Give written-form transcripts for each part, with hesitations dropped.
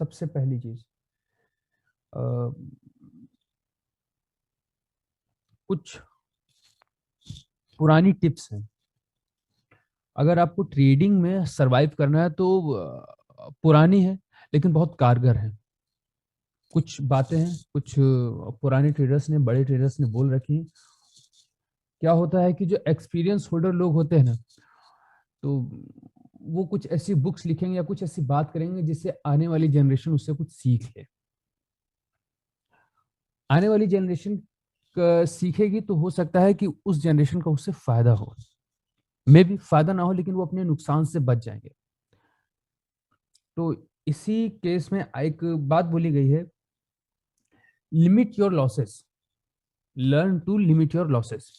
सबसे पहली चीज, कुछ पुरानी टिप्स हैं। अगर आपको ट्रेडिंग में सरवाइव करना है तो पुरानी है लेकिन बहुत कारगर है। कुछ बातें हैं, कुछ पुराने ट्रेडर्स ने, बड़े ट्रेडर्स ने बोल रखी हैं। क्या होता है कि जो एक्सपीरियंस होल्डर लोग होते हैं ना, तो वो कुछ ऐसी बुक्स लिखेंगे या कुछ ऐसी बात करेंगे जिससे आने वाली जनरेशन उससे कुछ सीख ले। आने वाली जनरेशन सीखेगी तो हो सकता है कि उस जनरेशन का उससे फायदा हो, मे भी फायदा ना हो, लेकिन वो अपने नुकसान से बच जाएंगे। तो इसी केस में एक बात बोली गई है, limit your losses, learn to limit your losses.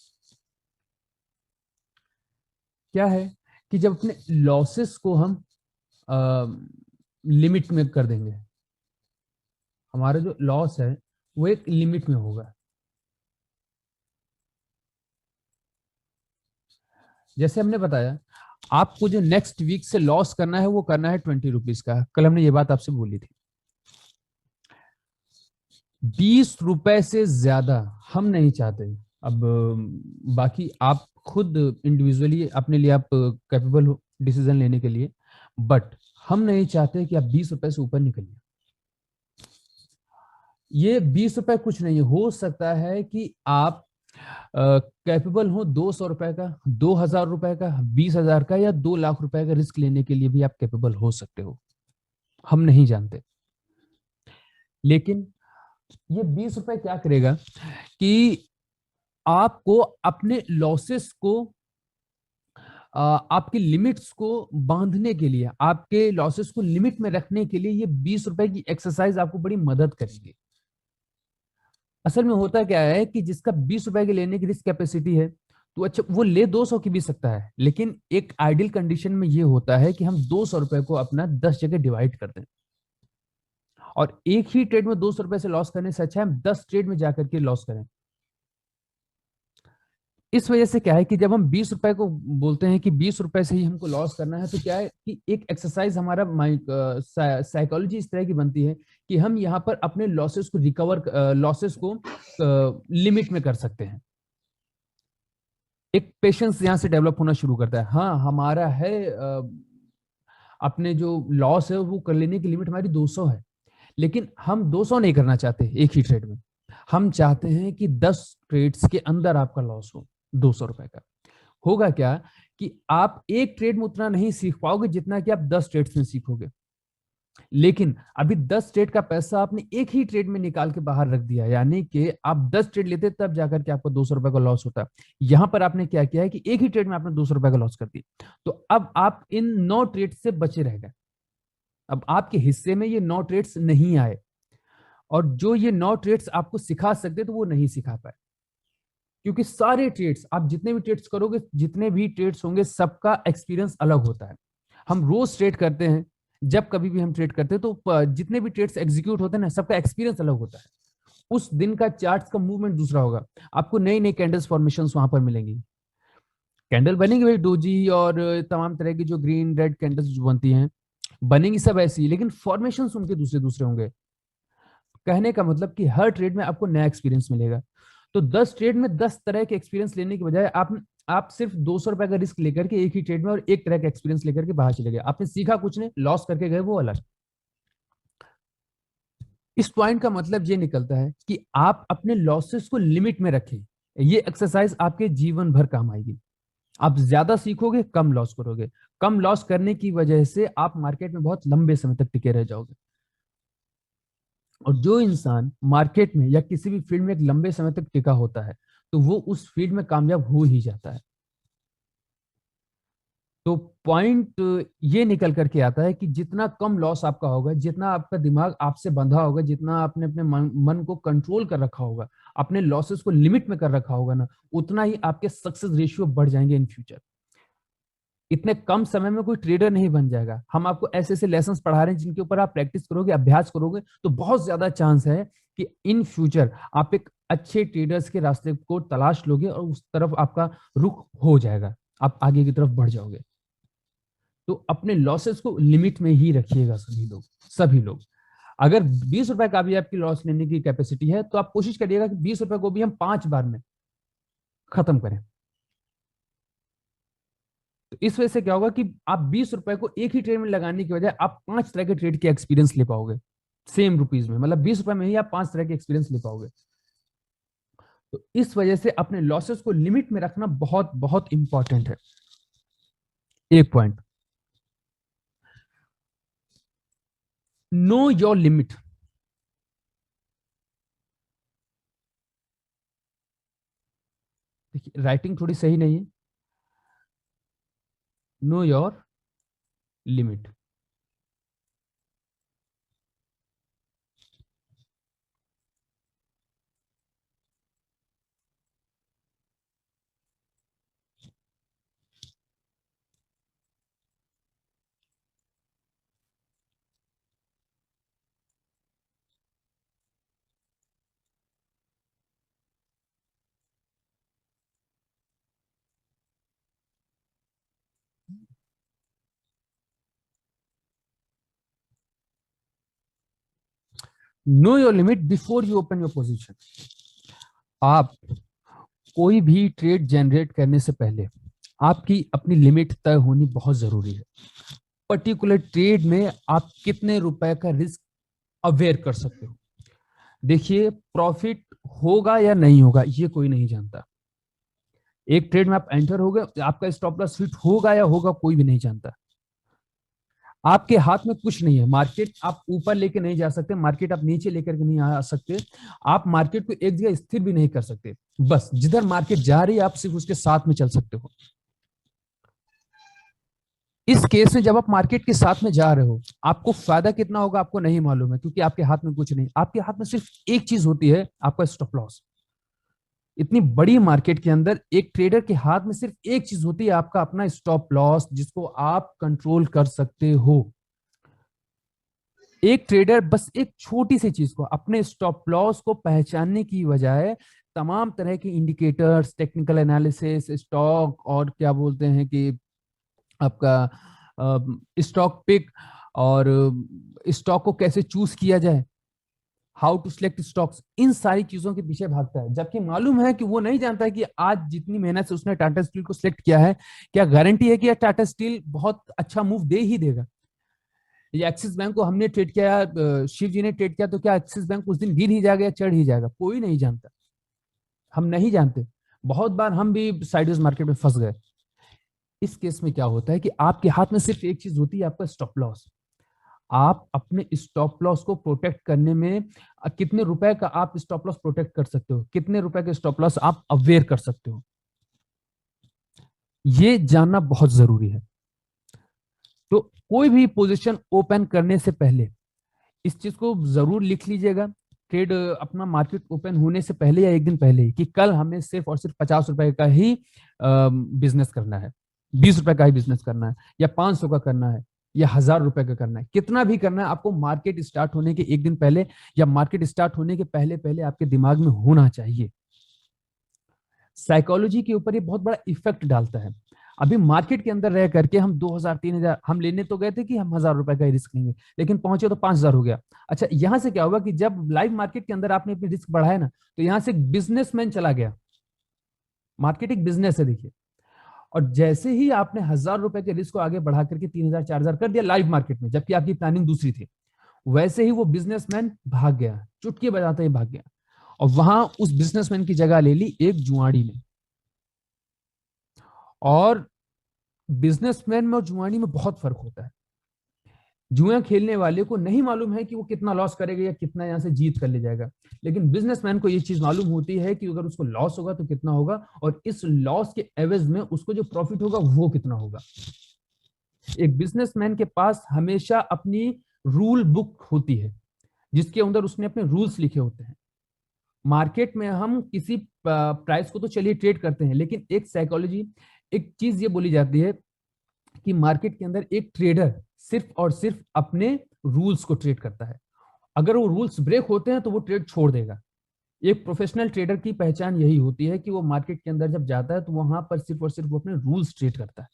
क्या है कि जब अपने लॉसेस को हम लिमिट में कर देंगे, हमारा जो लॉस है वो एक लिमिट में होगा। जैसे हमने बताया, आपको जो नेक्स्ट वीक से लॉस करना है वो करना है 20 रुपीज का। कल हमने ये बात आपसे बोली थी। 20 रुपए से ज्यादा हम नहीं चाहते। अब बाकी आप खुद इंडिविजुअली अपने लिए आप कैपेबल हो डिसीजन लेने के लिए, बट हम नहीं चाहते कि आप 20 रुपए से ऊपर निकलिए। ये 20 रुपए कुछ नहीं हो सकता है कि आप कैपेबल हो 200 रुपए का, 2000 रुपए का, 20 हजार का या 2 लाख रुपए का रिस्क लेने के लिए भी आप कैपेबल हो सकते हो। हम नहीं जानते। लेकिन ये 20 रुपए क्या करेगा कि आपको अपने लॉसेस को, आपके लिमिट्स को बांधने के लिए, आपके लॉसेस को लिमिट में रखने के लिए ये 20 रुपए की एक्सरसाइज आपको बड़ी मदद करेगी। असल में होता क्या है कि जिसका 20 रुपए के लेने की रिस्क कैपेसिटी है, तो अच्छा वो ले 200 की भी सकता है, लेकिन एक आइडियल कंडीशन में ये होता है कि हम 200 रुपए को अपना 10 जगह डिवाइड कर दें। और एक ही ट्रेड में 200 रुपए से लॉस करने से अच्छा है हम 10 ट्रेड में जाकर के लॉस करें। इस वजह से क्या है कि जब हम 20 रुपए को बोलते हैं कि 20 रुपए से ही हमको लॉस करना है, तो क्या है कि एक एक्सरसाइज हमारा साइकोलॉजी इस तरह की बनती है कि हम यहाँ पर अपने लॉसेस को रिकवर, लॉसेस को लिमिट में कर सकते हैं। एक पेशेंस यहाँ से डेवलप होना शुरू करता है। हाँ, हमारा है अपने जो लॉस है वो कर लेने की लिमिट हमारी 200 है, लेकिन हम 200 नहीं करना चाहते एक ही ट्रेड में। हम चाहते हैं कि 10 ट्रेड्स के अंदर आपका लॉस हो 200 रुपए का। होगा क्या कि आप एक ट्रेड में उतना नहीं सीख पाओगे जितना कि आप 10 ट्रेड्स में सीखोगे। लेकिन अभी 10 ट्रेड का पैसा आपने एक ही ट्रेड में निकाल के बाहर रख दिया, यानी कि आप 10 ट्रेड लेते तब जाकर के आपको 200 रुपए का लॉस होता। यहां पर आपने क्या किया है कि एक ही ट्रेड में आपने 200 रुपए का लॉस कर दिया, तो अब आप इन 9 ट्रेड से बचे रह गए। अब आपके हिस्से में ये 9 ट्रेड्स नहीं आए, और जो ये 9 ट्रेड्स आपको सिखा सकते तो वो नहीं सिखा पाए, क्योंकि सारे ट्रेड्स, आप जितने भी ट्रेड्स करोगे, जितने भी ट्रेड्स होंगे, सबका एक्सपीरियंस अलग होता है। हम रोज ट्रेड करते हैं, जब कभी भी हम ट्रेड करते हैं तो जितने भी ट्रेड्स एग्जीक्यूट होते हैं ना, सबका एक्सपीरियंस अलग होता है। उस दिन का चार्ट्स का मूवमेंट दूसरा होगा। आपको नई नई कैंडल्स फॉर्मेशन वहां पर मिलेंगी। कैंडल बनेंगी भाई, डोजी और तमाम तरह की जो ग्रीन रेड कैंडल्स जो बनती हैं, बनेंगी सब ऐसी, लेकिन फॉर्मेशन उनके दूसरे दूसरे होंगे। कहने का मतलब कि हर ट्रेड में आपको नया एक्सपीरियंस मिलेगा। तो 10 ट्रेड में 10 तरह के एक्सपीरियंस लेने की बजाय आप सिर्फ 200 रुपए का रिस्क लेकर के एक ही ट्रेड में और एक तरह का एक्सपीरियंस लेकर के बाहर चले गए। आपने सीखा कुछ नहीं, लॉस करके गए, वो अलग। इस पॉइंट का मतलब ये निकलता है कि आप अपने लॉसेस को लिमिट में रखें। ये एक्सरसाइज आपके जीवन भर काम आएगी। आप ज्यादा सीखोगे, कम लॉस करोगे। कम लॉस करने की वजह से आप मार्केट में बहुत लंबे समय तक टिके रह जाओगे। और जो इंसान मार्केट में या किसी भी फील्ड में एक लंबे समय तक टिका होता है, तो वो उस फील्ड में कामयाब हो ही जाता है। तो पॉइंट ये निकल करके आता है कि जितना कम लॉस आपका होगा, जितना आपका दिमाग आपसे बंधा होगा, जितना आपने अपने मन को कंट्रोल कर रखा होगा, अपने लॉसेस को लिमिट में कर रखा होगा ना, उतना ही आपके सक्सेस रेशियो बढ़ जाएंगे इन फ्यूचर। इतने कम समय में कोई ट्रेडर नहीं बन जाएगा। हम आपको ऐसे ऐसे लेसन पढ़ा रहे हैं जिनके ऊपर आप प्रैक्टिस करोगे, अभ्यास करोगे, तो बहुत ज्यादा चांस है कि इन फ्यूचर आप एक अच्छे ट्रेडर्स के रास्ते को तलाश लोगे और उस तरफ आपका रुख हो जाएगा, आप आगे की तरफ बढ़ जाओगे। तो अपने लॉसेस को लिमिट में ही रखिएगा सभी लोग, सभी लोग। अगर 20 रुपए का भी आपकी लॉस लेने की कैपेसिटी है तो आप कोशिश करिएगा कि 20 रुपए को भी हम 5 बार में खत्म करें। तो इस वजह से क्या होगा कि आप 20 रुपए को एक ही ट्रेड में लगाने की बजाय आप 5 तरह के ट्रेड के एक्सपीरियंस ले पाओगे सेम रुपीज में, मतलब 20 रुपए में ही आप 5 तरह के एक्सपीरियंस ले पाओगे। तो इस वजह से अपने लॉसेस को लिमिट में रखना बहुत बहुत इंपॉर्टेंट है। एक पॉइंट, नो योर लिमिट। देखिए राइटिंग थोड़ी सही नहीं है, know your limit. Know your limit before you open your position. आप कोई भी ट्रेड जनरेट करने से पहले आपकी अपनी लिमिट तय होनी बहुत जरूरी है। पर्टिकुलर ट्रेड में आप कितने रुपए का रिस्क अवेयर कर सकते हो। देखिए प्रॉफिट होगा या नहीं होगा ये कोई नहीं जानता। एक ट्रेड में आप एंटर हो गए, आपका स्टॉप लॉस हिट होगा या होगा कोई भी नहीं जानता। आपके हाथ में कुछ नहीं है। मार्केट आप ऊपर लेके नहीं जा सकते, मार्केट आप नीचे लेकर के नहीं आ सकते, आप मार्केट को एक जगह स्थिर भी नहीं कर सकते। बस जिधर मार्केट जा रही है आप सिर्फ उसके साथ में चल सकते हो। इस केस में जब आप मार्केट के साथ में जा रहे हो, आपको फायदा कितना होगा आपको नहीं मालूम है, क्योंकि आपके हाथ में कुछ नहीं। आपके हाथ में सिर्फ एक चीज होती है, आपका स्टॉप लॉस। इतनी बड़ी मार्केट के अंदर एक ट्रेडर के हाथ में सिर्फ एक चीज होती है, आपका अपना स्टॉप लॉस, जिसको आप कंट्रोल कर सकते हो। एक ट्रेडर बस एक छोटी सी चीज को, अपने स्टॉप लॉस को पहचानने की बजाय तमाम तरह के इंडिकेटर्स, टेक्निकल एनालिसिस, स्टॉक और क्या बोलते हैं कि आपका स्टॉक पिक, और स्टॉक को कैसे चूज किया जाए, हाउ टू सिलेक्ट स्टॉक्स, इन सारी चीजों के पीछे भागता है। जबकि मालूम है कि वो नहीं जानता है कि आज जितनी मेहनत से उसने टाटा स्टील को सिलेक्ट किया है, क्या गारंटी है कि टाटा स्टील बहुत अच्छा मूव दे ही देगा। ये एक्सिस बैंक को हमने ट्रेड किया, शिव जी ने ट्रेड किया, तो क्या एक्सिस बैंक उस दिन गिर ही जाएगा या चढ़ ही जाएगा, कोई नहीं जानता। हम नहीं जानते। बहुत बार हम भी साइडवेज मार्केट में फंस गए। इस केस में क्या होता है कि आपके हाथ में सिर्फ एक चीज होती है, आपका स्टॉप लॉस। आप अपने स्टॉप लॉस को प्रोटेक्ट करने में कितने रुपए का आप स्टॉप लॉस प्रोटेक्ट कर सकते हो, कितने रुपए का स्टॉप लॉस आप अवेयर कर सकते हो, ये जानना बहुत जरूरी है। तो कोई भी पोजीशन ओपन करने से पहले इस चीज को जरूर लिख लीजिएगा। ट्रेड अपना मार्केट ओपन होने से पहले या एक दिन पहले कि कल हमें सिर्फ और सिर्फ 50 रुपए का ही बिजनेस करना है, 20 रुपए का ही बिजनेस करना है, या 500 का करना है, या 1000 रुपए का करना है। कितना भी करना है आपको मार्केट स्टार्ट होने के एक दिन पहले या मार्केट स्टार्ट होने के पहले पहले आपके दिमाग में होना चाहिए। साइकोलॉजी के ऊपर ये बहुत बड़ा इफेक्ट डालता है। अभी मार्केट के अंदर रह करके हम 2000 3000 हम लेने तो गए थे कि हम 1000 रुपए का ही रिस्क लेंगे, लेकिन पहुंचे तो 5000 हो गया। अच्छा यहां से क्या हुआ कि जब लाइव मार्केट के अंदर आपने अपनी रिस्क बढ़ाया ना, तो यहां से एक बिजनेसमैन चला गया। मार्केट एक बिजनेस है देखिए। और जैसे ही आपने 1000 रुपए के रिस्क को आगे बढ़ा करके 3000 4000 कर दिया लाइव मार्केट में, जबकि आपकी प्लानिंग दूसरी थी, वैसे ही वो बिजनेसमैन भाग गया, चुटकी बजाते ही भाग गया। और वहां उस बिजनेसमैन की जगह ले ली एक जुआड़ी ने। और बिजनेसमैन में और जुआनी में बहुत फर्क होता है। जुआ खेलने वाले को नहीं मालूम है कि वो कितना लॉस करेगा या कितना यहां से जीत कर ले जाएगा, लेकिन बिजनेसमैन को ये चीज मालूम होती है कि अगर उसको लॉस होगा तो कितना होगा, और इस लॉस के एवज में उसको जो प्रॉफिट होगा वो कितना होगा। एक बिजनेसमैन के पास हमेशा अपनी रूल बुक होती है, जिसके अंदर उसने अपने रूल्स लिखे होते हैं। मार्केट में हम किसी प्राइस को तो चलिए ट्रेड करते हैं, लेकिन एक साइकोलॉजी, एक चीज ये बोली जाती है कि मार्केट के अंदर एक ट्रेडर सिर्फ और सिर्फ अपने रूल्स को ट्रेड करता है। अगर वो रूल्स ब्रेक होते हैं तो वो ट्रेड छोड़ देगा। एक प्रोफेशनल ट्रेडर की पहचान यही होती है कि वो मार्केट के अंदर जब जाता है तो वहां पर सिर्फ और सिर्फ वो अपने रूल्स ट्रेड करता है।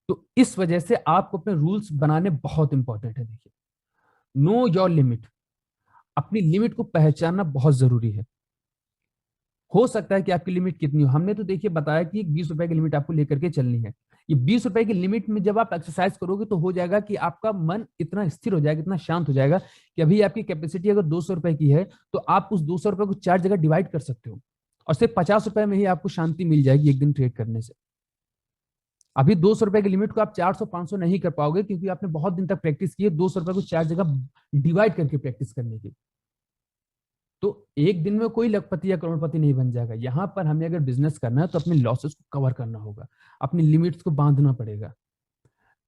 तो इस वजह से आपको अपने रूल्स बनाने बहुत इंपॉर्टेंट है। देखिए नो योर लिमिट, अपनी लिमिट को पहचानना बहुत जरूरी है। हो सकता है कि आपकी लिमिट कितनी हो, हमने तो देखिए बताया कि 20 रुपए की लिमिट आपको लेकर के चलनी है। ये 20 रुपए की लिमिट में जब आप एक्सरसाइज करोगे तो हो जाएगा कि आपका मन इतना स्थिर हो जाएगा, इतना शांत हो जाएगा कि अभी आपकी कैपेसिटी अगर 200 रुपए की है तो आप उस 200 रुपए को 4 जगह डिवाइड कर सकते हो, और सिर्फ 50 रुपए में ही आपको शांति मिल जाएगी एक दिन ट्रेड करने से। अभी 200 रुपए की लिमिट को आप 400 500 नहीं कर पाओगे, क्योंकि आपने बहुत दिन तक प्रैक्टिस की है 200 रुपए को 4 जगह डिवाइड करके प्रैक्टिस करने की। तो एक दिन में कोई लखपति या करोड़पति नहीं बन जाएगा। यहां पर हमें अगर बिजनेस करना है तो अपने लॉसेस को कवर करना होगा, अपनी लिमिट्स को बांधना पड़ेगा।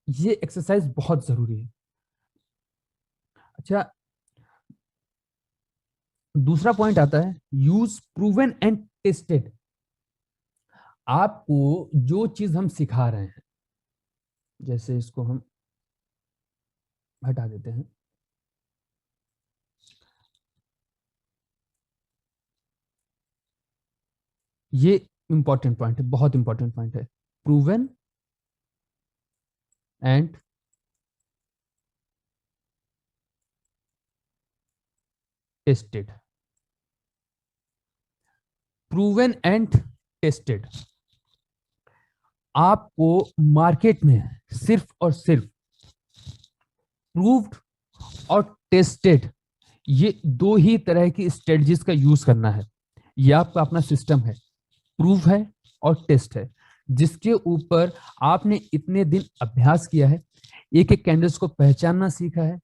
ये एक्सरसाइज बहुत जरूरी है। अच्छा, दूसरा पॉइंट आता है यूज प्रूवन एंड टेस्टेड। आपको जो चीज हम सिखा रहे हैं, जैसे इसको हम हटा देते हैं, ये इंपॉर्टेंट पॉइंट है, बहुत इंपॉर्टेंट पॉइंट है। Proven and tested. Proven and tested. आपको मार्केट में सिर्फ और सिर्फ प्रूव्ड और टेस्टेड, ये दो ही तरह की स्ट्रेटजीज का यूज करना है। यह आपका अपना सिस्टम है, प्रूव है और टेस्ट है, जिसके ऊपर आपने इतने दिन अभ्यास किया है, एक एक कैंडल्स को पहचानना सीखा है,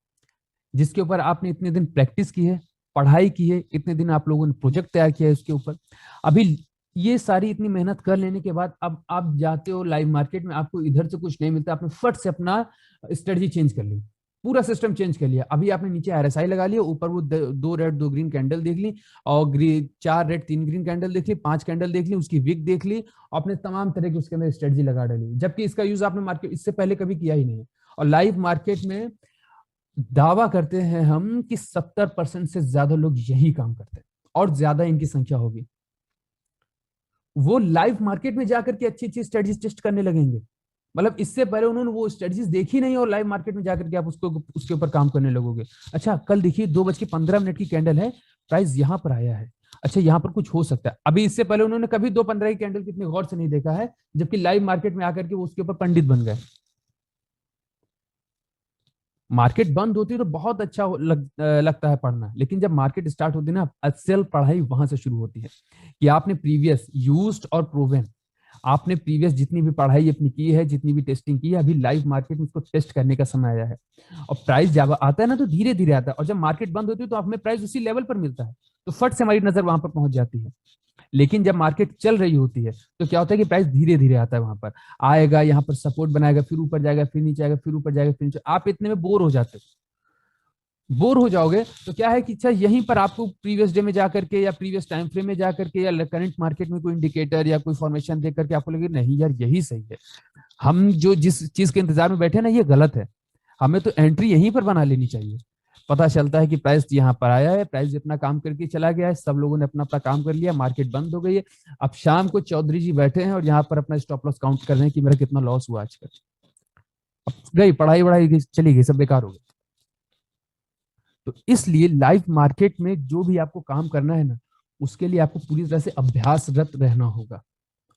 जिसके ऊपर आपने इतने दिन प्रैक्टिस की है, पढ़ाई की है, इतने दिन आप लोगों ने प्रोजेक्ट तैयार किया है उसके ऊपर। अभी ये सारी इतनी मेहनत कर लेने के बाद अब आप जाते हो लाइव मार्केट में, आपको इधर से कुछ नहीं मिलता, आपने फट से अपना स्ट्रेटजी चेंज कर ली, पूरा सिस्टम चेंज कर लिया। अभी आपने नीचे आरएसआई लगा लिया, ऊपर वो दो रेड दो ग्रीन कैंडल देख ली, और चार रेड तीन ग्रीन कैंडल देख ली, 5 कैंडल देख ली, उसकी विक देख ली, और अपने तमाम तरह की उसके अंदर स्ट्रेटजी लगा डाली, जबकि इसका यूज आपने मार्केट इससे पहले कभी किया ही नहीं है। और लाइव मार्केट में दावा करते हैं हम कि 70% से ज्यादा लोग यही काम करते हैं, और ज्यादा इनकी संख्या होगी। वो लाइव मार्केट में जाकर के अच्छी अच्छी स्ट्रेटजीज टेस्ट करने लगेंगे, मतलब इससे पहले उन्होंने वो स्ट्रेटजीज देखी नहीं, और लाइव मार्केट में जाकर के आप उसको उसके ऊपर काम करने लगोगे। अच्छा, कल देखिए 2:15 की कैंडल है, प्राइस यहां पर आया है, अच्छा यहां पर कुछ हो सकता है। अभी इससे पहले उन्होंने कभी 2:15 की कैंडल कितने गौर से नहीं देखा है, जबकि लाइव मार्केट में आकर के वो उसके ऊपर पंडित बन गए। मार्केट बंद होती है तो बहुत अच्छा लगता है पढ़ना, लेकिन जब मार्केट स्टार्ट होती है ना, असल पढ़ाई वहां से शुरू होती है कि आपने प्रीवियस यूज्ड और प्रूवन, आपने प्रीवियस जितनी भी पढ़ाई अपनी की है, जितनी भी टेस्टिंग की है, अभी लाइव मार्केट में उसको टेस्ट करने का समय आया है। और प्राइस जब आता है ना तो धीरे धीरे आता है, और जब मार्केट बंद होती है तो हमें प्राइस उसी लेवल पर मिलता है, तो फट से हमारी नजर वहां पर पहुंच जाती है। लेकिन जब मार्केट चल रही होती है तो क्या होता है कि प्राइस धीरे धीरे आता है, वहां पर आएगा, यहाँ पर सपोर्ट बनाएगा, फिर ऊपर जाएगा, फिर नीचे आएगा, फिर ऊपर जाएगा, फिर नीचे। आप इतने में बोर हो जाते हो, बोर हो जाओगे तो क्या है कि अच्छा यहीं पर आपको प्रीवियस डे में जाकर के या प्रीवियस टाइम फ्रेम में जाकर के या करंट मार्केट में कोई इंडिकेटर या कोई फॉर्मेशन देख करके आपको लगे नहीं यार यही सही है, हम जो जिस चीज के इंतजार में बैठे ना ये गलत है, हमें तो एंट्री यहीं पर बना लेनी चाहिए। पता चलता है कि प्राइस यहाँ पर आया है, प्राइस अपना काम करके चला गया है, सब लोगों ने अपना अपना काम कर लिया, मार्केट बंद हो गई है। अब शाम को चौधरी जी बैठे हैं और यहाँ पर अपना स्टॉप लॉस काउंट कर रहे हैं कि मेरा कितना लॉस हुआ आज का। अब गई पढ़ाई वढ़ाई चली गई, सब बेकार हो गई। तो इसलिए लाइव मार्केट में जो भी आपको काम करना है ना, उसके लिए आपको पूरी तरह से अभ्यासरत रहना होगा।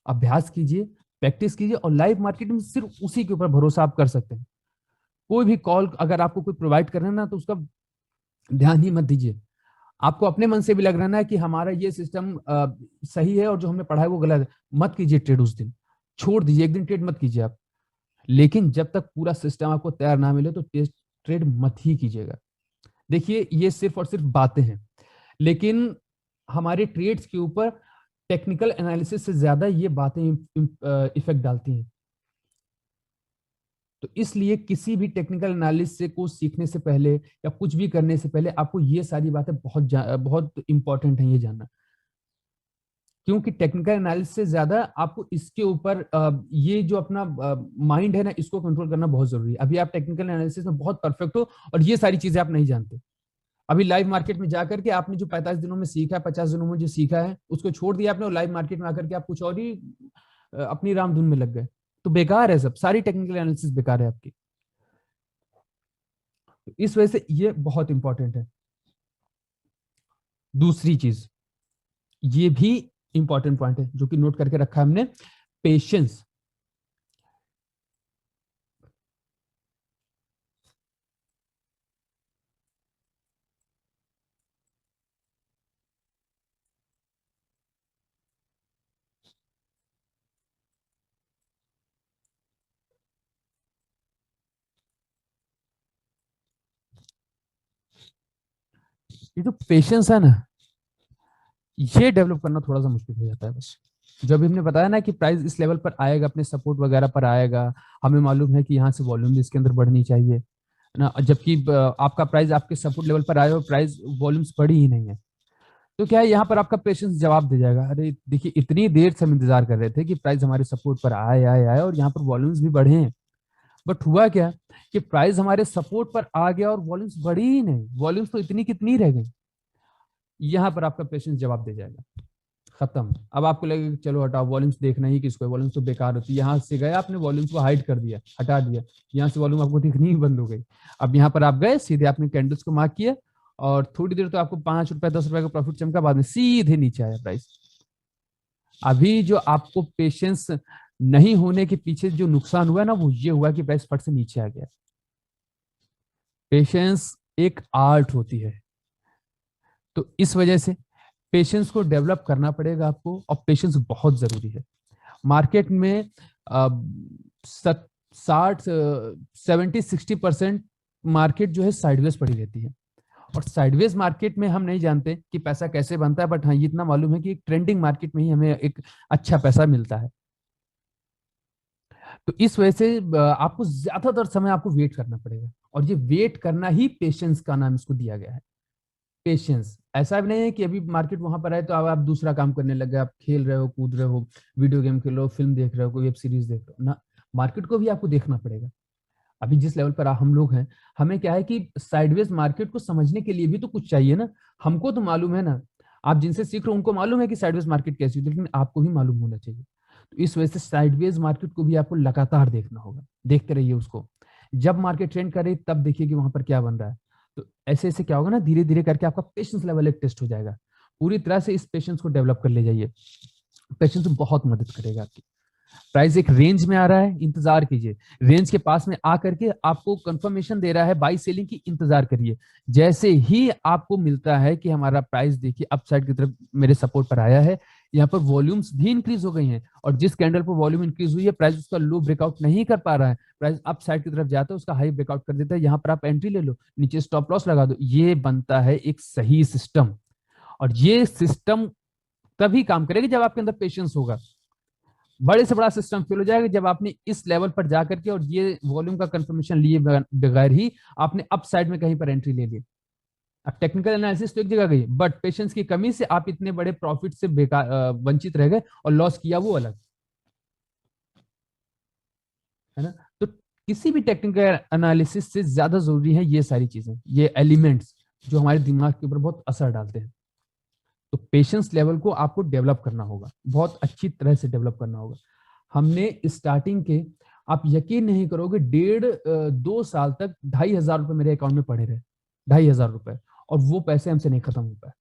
अभ्यास कीजिए, प्रैक्टिस कीजिए, और लाइव मार्केट में सिर्फ उसी के ऊपर भरोसा आप कर सकते हैं। कोई भी कॉल अगर आपको कोई प्रोवाइड करना है ना तो उसका ध्यान ही मत दीजिए। आपको अपने मन से भी लग रहा है कि हमारा ये सिस्टम सही है और जो हमने पढ़ा है वो गलत है, मत कीजिए ट्रेड उस दिन, छोड़ दीजिए, एक दिन ट्रेड मत कीजिए आप। लेकिन जब तक पूरा सिस्टम आपको तैयार ना मिले तो ट्रेड मत ही कीजिएगा। देखिए ये सिर्फ और सिर्फ बातें हैं, लेकिन हमारे ट्रेड्स के ऊपर टेक्निकल एनालिसिस से ज्यादा ये बातें इफेक्ट डालती हैं। तो इसलिए किसी भी टेक्निकल एनालिसिस को सीखने से पहले या कुछ भी करने से पहले आपको ये सारी बातें बहुत इंपॉर्टेंट है ये जानना। क्योंकि टेक्निकल एनालिसिस से ज्यादा आपको इसके ऊपर ये जो अपना माइंड है ना, इसको कंट्रोल करना बहुत जरूरी है। अभी आप टेक्निकल एनालिसिस में बहुत परफेक्ट हो और ये सारी चीजें आप नहीं जानते। अभी लाइव मार्केट में जाकर के आपने जो 45 दिनों में सीखा है, 50 दिनों में जो सीखा है उसको छोड़ दिया आपने, और लाइव मार्केट में आकर के आप कुछ और ही अपनी रामधुन में लग गए, तो बेकार है, सब सारी टेक्निकल एनालिसिस बेकार है आपकी। तो इस वजह से ये बहुत इंपॉर्टेंट है। दूसरी चीज, ये भी इंपॉर्टेंट पॉइंट है जो कि नोट करके रखा है हमने, पेशेंस। ये जो पेशेंस है ना, ये डेवलप करना थोड़ा सा मुश्किल हो जाता है बस। जब हमने बताया ना कि प्राइस इस लेवल पर आएगा, अपने सपोर्ट वगैरह पर आएगा, हमें मालूम है कि यहाँ से वॉल्यूम भी इसके अंदर बढ़नी चाहिए ना, जबकि आपका प्राइस आपके सपोर्ट लेवल पर आया और प्राइस वॉल्यूम्स बढ़ी ही नहीं है, तो क्या है, यहाँ पर आपका पेशेंस जवाब दे जाएगा, अरे देखिए इतनी देर से हम इंतजार कर रहे थे कि प्राइस हमारे सपोर्ट पर आए आए आए और यहाँ पर वॉल्यूम्स भी बढ़े हैं, बट हुआ क्या कि प्राइस हमारे सपोर्ट पर आ गया और वॉल्यूम्स बढ़ी ही नहीं, वॉल्यूम्स तो इतनी कितनी रह गई। यहाँ पर आपका पेशेंस जवाब दे जाएगा, खत्म। अब आपको लगेगा कि चलो हटाओ, वॉल्यूम्स देखना ही किसको है, वॉल्यूम्स तो बेकार होती है, यहाँ से गए आपने वॉल्यूम्स को हाइड कर दिया, हटा दिया, यहाँ से वॉल्यूम आपको दिखनी ही बंद हो गई। अब यहाँ पर आप गए सीधे, आपने कैंडल्स को मार्क किया और थोड़ी देर तो आपको 5 रुपए 10 रुपए का प्रॉफिट चमका, बाद में सीधे नीचे आया प्राइस। अभी जो आपको पेशेंस नहीं होने के पीछे जो नुकसान हुआ ना, वो ये हुआ कि प्राइस फट से नीचे आ गया। पेशेंस एक आर्ट होती है, तो इस वजह से पेशेंस को डेवलप करना पड़ेगा आपको, और पेशेंस बहुत जरूरी है। मार्केट में 60-70-60% मार्केट जो है साइडवेज पड़ी रहती है, और साइडवेज मार्केट में हम नहीं जानते कि पैसा कैसे बनता है, बट हाँ इतना मालूम है कि एक ट्रेंडिंग मार्केट में ही हमें एक अच्छा पैसा मिलता है। तो इस वजह से आपको ज्यादातर समय आपको वेट करना पड़ेगा, और ये वेट करना ही पेशेंस का नाम इसको दिया गया है। पेशेंस, ऐसा भी नहीं है कि अभी मार्केट वहां पर है तो अब आप दूसरा काम करने लगे, आप खेल रहे हो, कूद रहे हो, वीडियो गेम खेल रहे हो, फिल्म देख रहे हो, कोई वेब सीरीज देख रहे हो ना, मार्केट को भी आपको देखना पड़ेगा। अभी जिस लेवल पर हम लोग हैं, हमें क्या है कि साइडवेज मार्केट को समझने के लिए भी तो कुछ चाहिए ना। हमको तो मालूम है ना, आप जिनसे सीख रहे हो उनको मालूम है कि साइडवेज मार्केट कैसी होती है, लेकिन आपको भी मालूम होना चाहिए। तो इस वजह से साइडवेज मार्केट को भी आपको लगातार देखना होगा, देखते रहिए उसको। जब मार्केट ट्रेंड करे तब देखिए कि वहां पर क्या बन रहा है। तो ऐसे ऐसे क्या होगा ना, धीरे धीरे करके आपका पेशेंस लेवल एक टेस्ट हो जाएगा। पूरी तरह से इस पेशेंस को डेवलप कर ले जाइए, पेशेंस बहुत मदद करेगा आपकी। प्राइस एक रेंज में आ रहा है, इंतजार कीजिए, रेंज के पास में आकर के आपको कंफर्मेशन दे रहा है बाई सेलिंग की, इंतजार करिए। जैसे ही आपको मिलता है कि हमारा प्राइस देखिए अपसाइड की तरफ मेरे सपोर्ट पर आया है, यहाँ पर वॉल्यूम्स भी इंक्रीज हो गई हैं, और जिस कैंडल पर वॉल्यूम इंक्रीज हुई है, प्राइस उसका लो ब्रेकआउट नहीं कर पा रहा है, प्राइस अप साइड की तरफ जाता है, उसका हाई ब्रेकआउट कर देता है, यहाँ पर आप एंट्री ले लो, नीचे स्टॉप लॉस लगा दो। ये बनता है एक सही सिस्टम, और ये सिस्टम तभी काम करेगा जब आपके अंदर पेशेंस होगा। बड़े से बड़ा सिस्टम फेल हो जाएगा जब आपने इस लेवल पर जाकर के और ये वॉल्यूम का कंफर्मेशन लिए बगैर ही आपने अप साइड में कहीं पर एंट्री ले ली। अब टेक्निकल एनालिसिस तो एक जगह गई, बट पेशेंस की कमी से आप इतने बड़े प्रॉफिट से बेकार वंचित रह गए, और लॉस किया वो अलग, है ना। तो किसी भी टेक्निकल एनालिसिस से ज्यादा जरूरी है ये सारी चीजें, ये एलिमेंट्स जो हमारे दिमाग के ऊपर बहुत असर डालते हैं। तो पेशेंस लेवल को आपको डेवलप करना होगा, बहुत अच्छी तरह से डेवलप करना होगा। हमने स्टार्टिंग के, आप यकीन नहीं करोगे, 1.5-2 साल तक 2,500 रुपए मेरे अकाउंट में पड़े रहे, 2,500 रुपए, और वो पैसे हमसे नहीं खत्म हो पाए।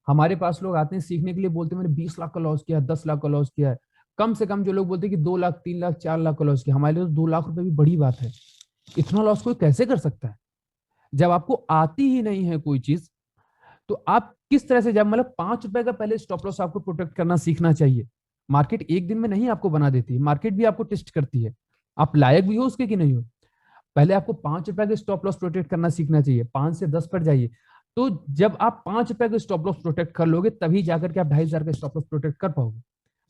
हमारे पास लोग आते हैं सीखने के लिए, बोलते हैं मैंने 20 लाख का लॉस किया, 10 लाख का लॉस किया है। कम से कम जो लोग बोलते हैं कि 2 लाख 3 लाख 4 लाख का लॉस किया, हमारे लिए तो 2 लाख रुपए भी बड़ी बात है। इतना लॉस कोई कैसे कर सकता है जब आपको आती ही नहीं है कोई चीज। तो आप किस तरह से, जब मतलब 5 रुपए का पहले स्टॉप लॉस आपको प्रोटेक्ट करना सीखना चाहिए। मार्केट एक दिन में नहीं आपको बना देती है, मार्केट भी आपको टेस्ट करती है, आप लायक भी हो उसके कि नहीं हो। पहले आपको 5 रुपए का स्टॉप लॉस प्रोटेक्ट करना सीखना चाहिए, 5 से 10 पर जाइए। तो जब आप 5 रुपए का स्टॉप लॉस प्रोटेक्ट कर लोगे, तभी जाकर के आप 2,500 का स्टॉप लॉस प्रोटेक्ट कर पाओगे।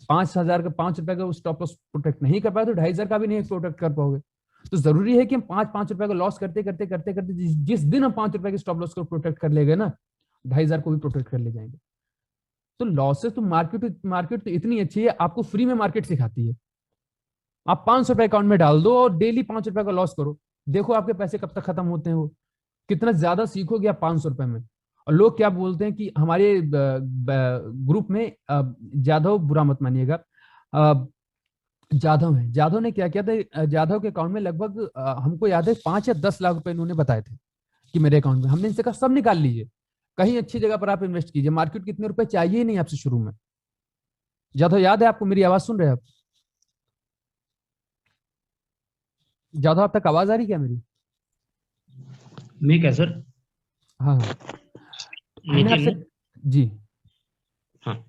5,000 का 5 रुपए का स्टॉप लॉस प्रोटेक्ट नहीं कर पाए तो 2,500 का भी नहीं प्रोटेक्ट कर पाओगे। तो जरूरी है कि हम 5-5 रुपए का लॉस करते करते करते करते जिस दिन हम 5 रुपए के स्टॉप लॉस को प्रोटेक्ट कर लेंगे ना, 2,500 को भी प्रोटेक्ट कर ले जाएंगे। तो लॉसेस तो मार्केट तो इतनी अच्छी है, आपको फ्री में मार्केट सिखाती है। आप 500 रुपए अकाउंट में डाल दो और डेली 5 रुपए का लॉस करो, देखो आपके पैसे कब तक खत्म होते हैं। वो कितना ज्यादा सीखोगे आप 500 रुपए में। और लोग क्या बोलते हैं कि हमारे ग्रुप में, ज्यादा बुरा मत मानिएगा, जाधव है, जाधव ने क्या किया था, जाधव के अकाउंट में लगभग हमको याद है 5 या 10 लाख रुपए इन्होंने बताए थे कि मेरे अकाउंट में। हमने इनसे कहा सब निकाल लीजिए, कहीं अच्छी जगह पर आप इन्वेस्ट कीजिए, मार्केट कितने रुपए चाहिए ही नहीं आपसे शुरू में। जाधव याद है आपको? मेरी आवाज सुन रहे हैं आप? जाधव आप तक आवाज आ रही क्या मेरी? मैं क्या सर? हाँ हाँ। हमने नितिन आपसे, ना? जी, हाँ।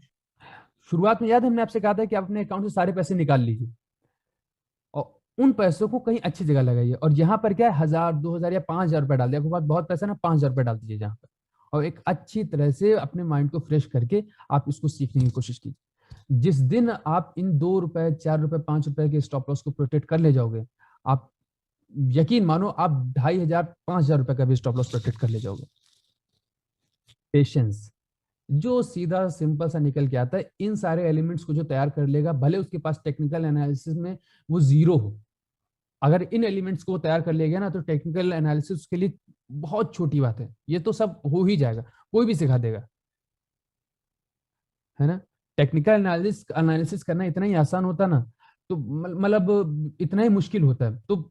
शुरुआत में याद है हमने आपसे कहा था कि आप अपने अकाउंट से सारे पैसे निकाल लीजिए और उन पैसों को कहीं अच्छी जगह लगाइए। और यहाँ पर क्या है, 1,000, 2,000 या 5,000 रुपए डाल दिया, आपके पास बहुत पैसा ना, 5,000 रुपए डाल दीजिए जहाँ पर। और एक अच्छी तरह से अपने माइंड को फ्रेश करके आप इसको सीखने की कोशिश कीजिए। जिस दिन आप इन 2 रुपए, 4 रुपए, 5 रुपए के स्टॉप लॉस को प्रोटेक्ट कर ले जाओगे, आप यकीन मानो आप 2,500, 5,000 रुपए का भी स्टॉप लॉस प्रोटेक्ट कर ले जाओगे। पेशेंस जो सीधा सिंपल सा निकल के आता है, इन सारे एलिमेंट्स को जो तैयार कर लेगा, भले उसके पास टेक्निकल एनालिसिस में वो जीरो हो, अगर इन एलिमेंट्स को तैयार कर लिया गया ना, तो टेक्निकल एनालिसिस के लिए बहुत छोटी बात है, ये तो सब हो ही जाएगा, कोई भी सिखा देगा, है ना। टेक्निकल एनालिसिस एनालिसिस करना इतना ही आसान होता ना, तो मतलब इतना ही मुश्किल होता है। तो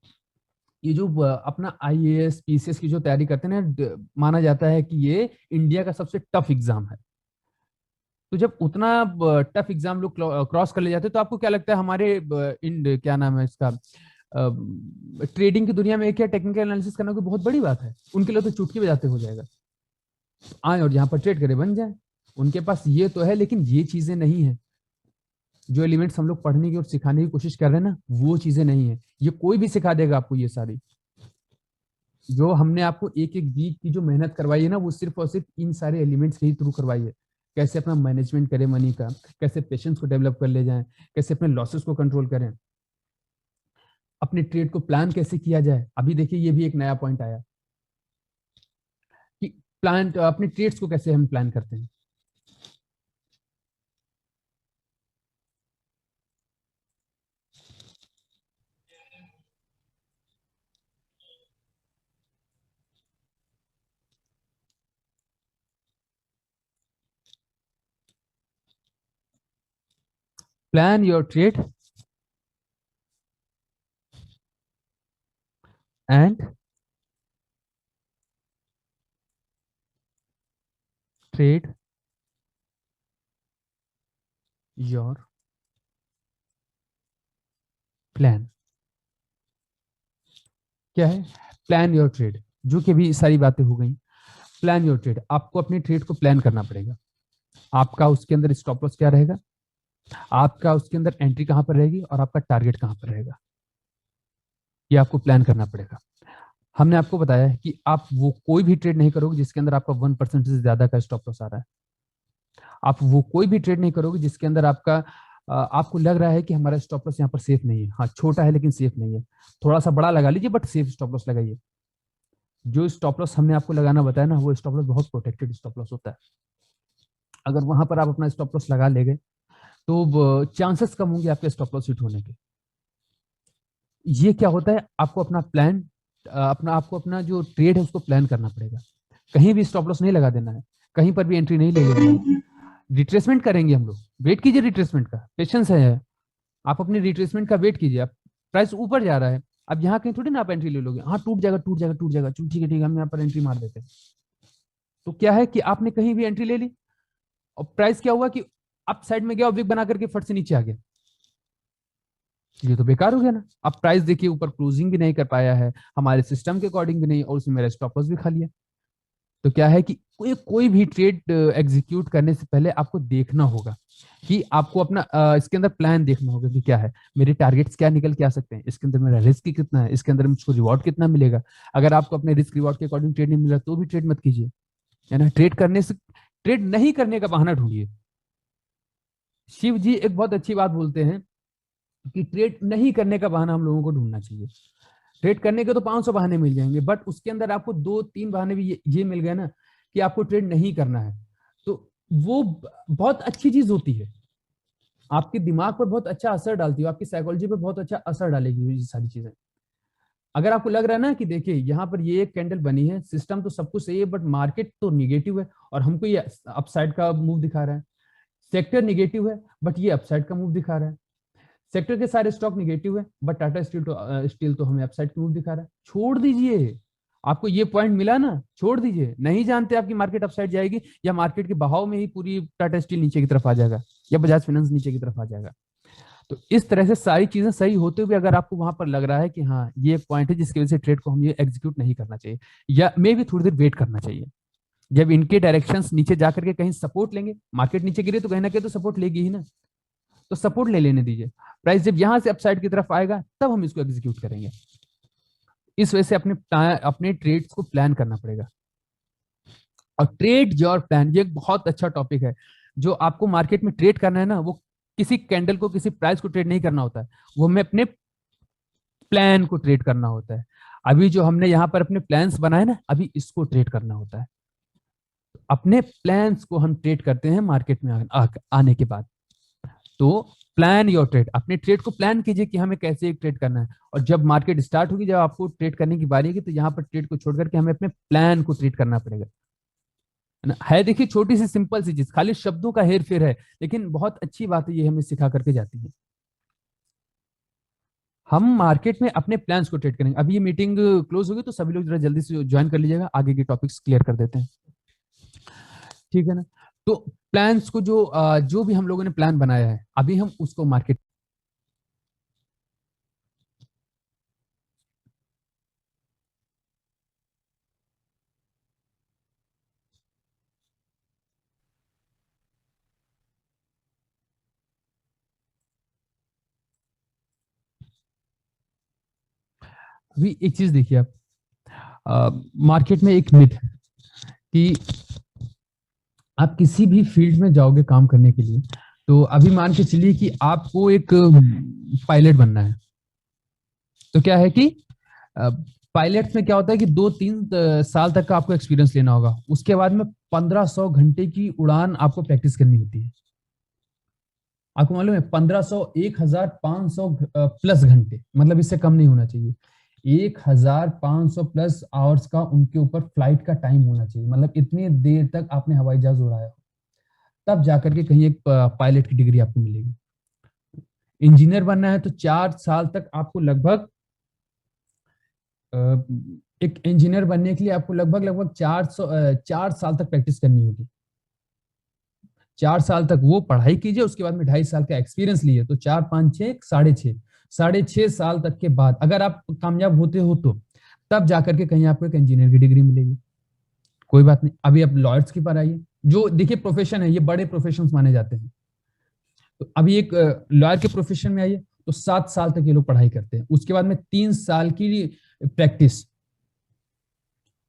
ये जो अपना आईएएस पीसीएस की जो तैयारी करते हैं ना, माना जाता है कि ये इंडिया का सबसे टफ एग्जाम है। तो जब उतना टफ एग्जाम लोग क्रॉस कर ले जाते हैं, तो आपको क्या लगता है हमारे इन क्या नाम है इसका, ट्रेडिंग की दुनिया में क्या टेक्निकल एनालिसिस करना कोई बहुत बड़ी बात है? उनके लिए तो चुटकी बजाते हो जाएगा, आए और यहाँ पर ट्रेड करे बन जाए। उनके पास ये तो है, लेकिन ये चीजें नहीं है। जो एलिमेंट्स हम लोग पढ़ने की और सिखाने की कोशिश कर रहे हैं ना, वो चीजें नहीं है। ये कोई भी सिखा देगा आपको ये सारी। जो हमने आपको एक एक वीक की जो मेहनत करवाई है ना, वो सिर्फ और सिर्फ इन सारे एलिमेंट्स के ही थ्रू करवाई है। कैसे अपना मैनेजमेंट करें मनी का, कैसे पेशेंस को डेवलप कर ले जाएं, कैसे अपने लॉसेस को कंट्रोल करें, अपने ट्रेड को प्लान कैसे किया जाए। अभी देखिए ये भी एक नया पॉइंट आया कि प्लान, अपने ट्रेड्स को कैसे हम प्लान करते हैं। Plan your trade and trade your plan. क्या है प्लान योर ट्रेड? जो कि भी सारी बातें हो गई। प्लान योर ट्रेड, आपको अपने ट्रेड को प्लान करना पड़ेगा। आपका उसके अंदर स्टॉप लॉस क्या रहेगा, आपका उसके अंदर एंट्री कहां पर रहेगी, और आपका टारगेट कहां पर रहेगा, ये आपको प्लान करना पड़ेगा। हमने आपको बताया है कि आप वो कोई भी ट्रेड नहीं करोगे जिसके अंदर आपका 1% से ज्यादा का स्टॉप लॉस आ रहा है। आप वो कोई भी ट्रेड नहीं करोगे जिसके अंदर आपका आपको लग रहा है कि हमारा स्टॉप लॉस यहाँ पर सेफ नहीं है। हाँ, छोटा है लेकिन सेफ नहीं है। थोड़ा सा बड़ा लगा लीजिए, बट सेफ स्टॉप लॉस लगाइए। जो स्टॉप लॉस हमने आपको लगाना बताया ना, वो स्टॉप लॉस बहुत प्रोटेक्टेड स्टॉप लॉस होता है। अगर वहां पर आप अपना स्टॉप लॉस लगा लेंगे, तो चांसेस कम होंगे आपके स्टॉप लॉस हिट होने के। ये क्या होता है, आपको अपना प्लान, अपना आपको अपना जो ट्रेड है उसको प्लान करना पड़ेगा। कहीं भी स्टॉप लॉस नहीं लगा देना है, कहीं पर भी एंट्री नहीं ले लेनी है। रिट्रेसमेंट करेंगे हम लोग, वेट कीजिए रिट्रेसमेंट का, पेशेंस है। आप अपने रिट्रेसमेंट का वेट कीजिए। आप प्राइस ऊपर जा रहा है, अब यहाँ कहीं थोड़ी ना आप एंट्री ले लोगे। हाँ, टूट जाएगा, टूट जाएगा, टूट जाएगा, ठीक है ठीक है, हम यहाँ पर एंट्री मार देते हैं। तो क्या है कि आपने कहीं भी एंट्री ले ली, और प्राइस क्या हुआ कि अप साइड में गया और विक बना करके फट से नीचे आ गया, ये तो बेकार हो गया ना। अब प्राइस देखिए ऊपर क्लोजिंग भी नहीं कर पाया है, हमारे सिस्टम के अकॉर्डिंग भी नहीं, और उसमें मेरा स्टॉप लॉस भी खा लिया। तो क्या है कि कोई भी ट्रेड एग्जीक्यूट करने से पहले आपको देखना होगा कि आपको अपना इसके अंदर प्लान देखना होगा कि क्या है, मेरे टारगेट्स क्या निकल के आ सकते हैं, इसके अंदर मेरा रिस्क कितना है, इसके अंदर मुझको रिवॉर्ड कितना मिलेगा। अगर आपको अपने रिस्क रिवॉर्ड के अकॉर्डिंग ट्रेड नहीं मिल रहा, तो भी ट्रेड मत कीजिए, है ना। ट्रेड करने से, ट्रेड नहीं करने का बहाना ढूंढिए। शिव जी एक बहुत अच्छी बात बोलते हैं कि ट्रेड नहीं करने का बहाना हम लोगों को ढूंढना चाहिए। ट्रेड करने के तो 500 बहाने मिल जाएंगे, बट उसके अंदर आपको 2-3 बहाने भी ये मिल गए ना कि आपको ट्रेड नहीं करना है, तो वो बहुत अच्छी चीज होती है। आपके दिमाग पर बहुत अच्छा असर डालती है, आपकी साइकोलॉजी पर बहुत अच्छा असर डालेगी ये सारी चीजें। अगर आपको लग रहा है ना कि देखिए यहाँ पर ये एक कैंडल बनी है, सिस्टम तो सब कुछ सही है, बट मार्केट तो निगेटिव है और हमको ये अपसाइड का मूव दिखा रहा है। सेक्टर निगेटिव है, बट ये अपसाइड का मूव दिखा रहा है। सेक्टर के सारे स्टॉक निगेटिव है, बट टाटा स्टील तो हमें अपसाइड की मूव दिखा रहा है। छोड़ दीजिए, आपको ये पॉइंट मिला ना, छोड़ दीजिए। नहीं जानते आपकी मार्केट अपसाइड जाएगी या मार्केट के बहाव में ही पूरी टाटा स्टील नीचे की तरफ आ जाएगा या बजाज फाइनेंस नीचे की तरफ आ जाएगा। तो इस तरह से सारी चीजें सही होते हुए अगर आपको वहां पर लग रहा है कि हाँ ये एक पॉइंट है जिसकी वजह से ट्रेड को हम ये एग्जीक्यूट नहीं करना चाहिए या मे भी थोड़ी देर वेट करना चाहिए, जब इनके डायरेक्शंस नीचे जाकर के कहीं सपोर्ट लेंगे, मार्केट नीचे गिरे तो कहीं ना कहीं तो सपोर्ट लेगी ही ना, तो सपोर्ट ले लेने दीजिए। प्राइस जब यहां से अपसाइड की तरफ आएगा तब हम इसको एग्जीक्यूट करेंगे। इस वजह से अपने ट्रेड्स को प्लान करना पड़ेगा। और ट्रेड योर प्लान, ये एक बहुत अच्छा टॉपिक है। जो आपको मार्केट में ट्रेड करना है ना, वो किसी कैंडल को, किसी प्राइस को ट्रेड नहीं करना होता है, वो हमें अपने प्लान को ट्रेड करना होता है। अभी जो हमने यहाँ पर अपने प्लान्स बनाए ना, अभी इसको ट्रेड करना होता है। अपने प्लान्स को हम ट्रेड करते हैं मार्केट में आने के बाद। तो प्लान योर ट्रेड, अपने ट्रेड को प्लान कीजिए कि हमें कैसे ट्रेड करना है। और जब मार्केट स्टार्ट होगी, जब आपको ट्रेड करने की बारी होगी, तो यहाँ पर ट्रेड को छोड़ करके हमें अपने प्लान को ट्रेड करना पड़ेगा, है ना। है देखिए छोटी सी सिंपल सी चीज, खाली शब्दों का हेर फेर है, लेकिन बहुत अच्छी बात है, ये हमें सिखा करके जाती है। हम मार्केट में अपने प्लान्स को ट्रेड करेंगे। अभी ये मीटिंग क्लोज होगी तो सभी लोग जरा जल्दी से ज्वाइन कर लीजिएगा, आगे के टॉपिक्स क्लियर कर देते हैं, ठीक है ना। तो प्लान्स को जो भी हम लोगों ने प्लान बनाया है, अभी हम उसको मार्केट अभी एक चीज देखिए आप, मार्केट में एक मिथ है कि आप किसी भी फील्ड में जाओगे काम करने के लिए, तो अभी मान के चलिए कि आपको एक पायलट बनना है। तो क्या है कि पायलट में क्या होता है कि 2-3 साल तक का आपको एक्सपीरियंस लेना होगा, उसके बाद में 1500 घंटे की उड़ान आपको प्रैक्टिस करनी होती है। आपको मालूम है 1500, 1500 प्लस घंटे, मतलब इससे कम नहीं होना चाहिए। 1500 प्लस आवर्स का उनके ऊपर फ्लाइट का टाइम होना चाहिए, मतलब इतनी देर तक आपने हवाई जहाज उड़ाया, तब जाकर के कहीं एक पायलट की डिग्री आपको मिलेगी। इंजीनियर बनना है तो 4 साल तक आपको लगभग एक इंजीनियर बनने के लिए आपको लगभग 4 साल तक प्रैक्टिस करनी होगी। 4 साल तक वो पढ़ाई कीजिए, उसके बाद में 2.5 साल का एक्सपीरियंस लिए, तो 4, 5, 6, 6.5, 6.5 साल तक के बाद अगर आप कामयाब होते हो तो तब जाकर के कहीं आपको एक इंजीनियर की डिग्री मिलेगी। कोई बात नहीं, अभी आप लॉयर्स की पर आइए, जो देखिए प्रोफेशन है, ये बड़े प्रोफेशन माने जाते हैं। तो अभी एक लॉयर के प्रोफेशन में आइए तो 7 साल तक ये लोग पढ़ाई करते हैं, उसके बाद में 3 साल की प्रैक्टिस,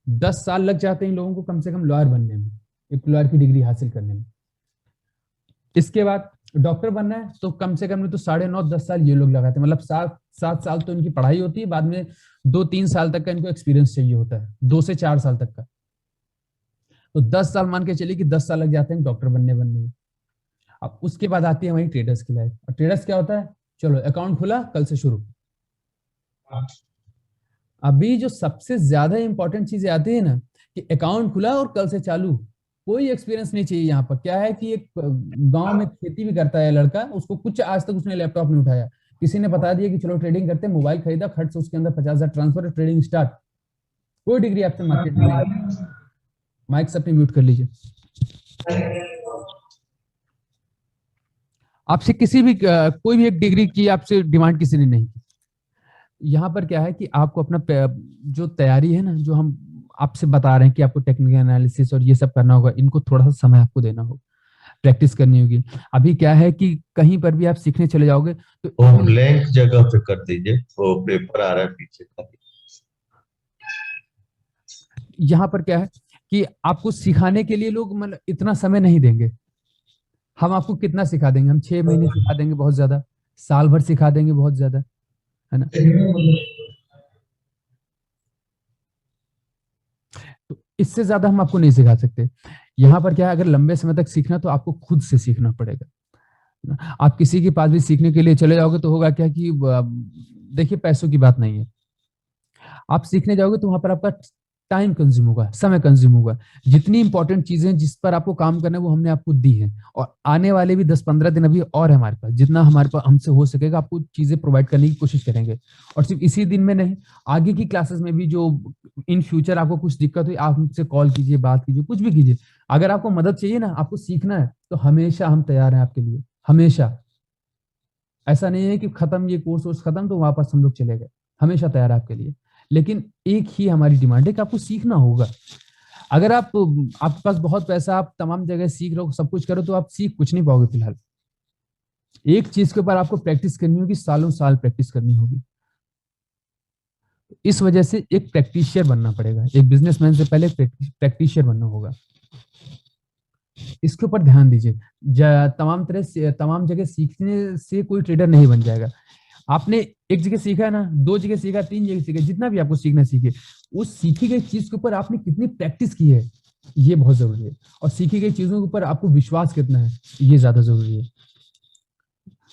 10 साल लग जाते हैं इन लोगों को कम से कम लॉयर बनने में, एक लॉयर की डिग्री हासिल करने में। इसके बाद डॉक्टर बनना है तो कम से कम तो 9.5-10 साल ये लोग लगाते हैं, मतलब 7 साल तो इनकी पढ़ाई होती है, बाद में 2-3 साल तक का इनको एक्सपीरियंस चाहिए होता है, 2 से 4 साल तक का। तो 10 साल मान के चलिए कि 10 साल लग जाते हैं डॉक्टर बनने में। अब उसके बाद आती है हमारी ट्रेडर्स की लाइफ। और ट्रेडर्स क्या होता है, चलो अकाउंट खुला, कल से शुरू। अभी जो सबसे ज्यादा इंपॉर्टेंट चीजें आती है ना, कि अकाउंट खुला और कल से चालू, कोई एक्सपीरियंस नहीं चाहिए। यहाँ पर क्या है कि एक गांव में खेती भी करता है लड़का, उसको कुछ आज तक उसने लैपटॉप नहीं उठाया, किसी ने बता दिया कि चलो ट्रेडिंग करते हैं, मोबाइल खरीदा, खर्च से उसके अंदर 50,000 ट्रांसफर, ट्रेडिंग स्टार्ट। कोई डिग्री आपसे मार्केट में नहीं। माइक से अपनी म्यूट कर लीजिए। आपसे किसी भी कोई भी एक डिग्री की आपसे डिमांड किसी ने नहीं की। यहाँ पर क्या है कि आपको अपना जो तैयारी है ना, जो हम आपसे बता रहे हैं कि आपको टेक्निकल एनालिसिस और ये सब करना होगा, इनको थोड़ा सा समय आपको देना होगा, प्रैक्टिस करनी होगी। अभी क्या है कि कहीं पर भी आप सीखने चले जाओगे तो ब्लैंक जगह पे कर दीजिए, वो पेपर आ रहा है पीछे का। यहाँ पर क्या है कि आपको सिखाने के लिए लोग मतलब इतना समय नहीं देंगे। हम आपको कितना सिखा देंगे, हम 6 महीने सिखा देंगे बहुत ज्यादा, साल भर सिखा देंगे बहुत ज्यादा, है ना। तो इससे ज्यादा हम आपको नहीं सिखा सकते। यहाँ पर क्या है, अगर लंबे समय तक सीखना तो आपको खुद से सीखना पड़ेगा। आप किसी के पास भी सीखने के लिए चले जाओगे तो होगा क्या कि देखिए पैसों की बात नहीं है। आप सीखने जाओगे तो वहां पर आपका टाइम कंज्यूम होगा, समय कंज्यूम होगा। जितनी इंपॉर्टेंट चीजें जिस पर आपको काम करना है वो हमने आपको दी है, और आने वाले भी 10-15 दिन अभी और है हमारे पास, जितना हमारे पास हमसे हो सकेगा आपको चीजें प्रोवाइड करने की कोशिश करेंगे। और सिर्फ इसी दिन में नहीं, आगे की क्लासेस में भी जो इन फ्यूचर आपको कुछ दिक्कत हुई, आप मुझसे कॉल कीजिए, बात कीजिए, कुछ भी कीजिए। अगर आपको मदद चाहिए ना, आपको सीखना है, तो हमेशा हम तैयार हैं आपके लिए, हमेशा। ऐसा नहीं है कि खत्म ये कोर्स खत्म तो वापस हम लोग चले गए, हमेशा तैयार है आपके लिए। लेकिन एक ही हमारी डिमांड है कि आपको सीखना होगा। अगर आपके पास बहुत पैसा, आप तमाम जगह सीख रहे हो, सब कुछ करो, तो आप सीख कुछ नहीं पाओगे फिलहाल। एक चीज के ऊपर आपको प्रैक्टिस करनी होगी, सालों साल प्रैक्टिस करनी होगी। इस वजह से एक प्रैक्टिशियर बनना पड़ेगा, एक बिजनेसमैन से पहले प्रैक्टिशियर बनना होगा। इसके ऊपर ध्यान दीजिए। तमाम तरह से तमाम जगह सीखने से कोई ट्रेडर नहीं बन जाएगा। आपने एक जगह सीखा है ना, 2 जगह सीखा, 3 जगह सीखा, जितना भी आपको सीखना सीखे, उस सीखी गई चीज के ऊपर आपने कितनी प्रैक्टिस की है, ये बहुत जरूरी है। और सीखी गई चीजों के ऊपर आपको विश्वास कितना है, ये ज्यादा जरूरी है।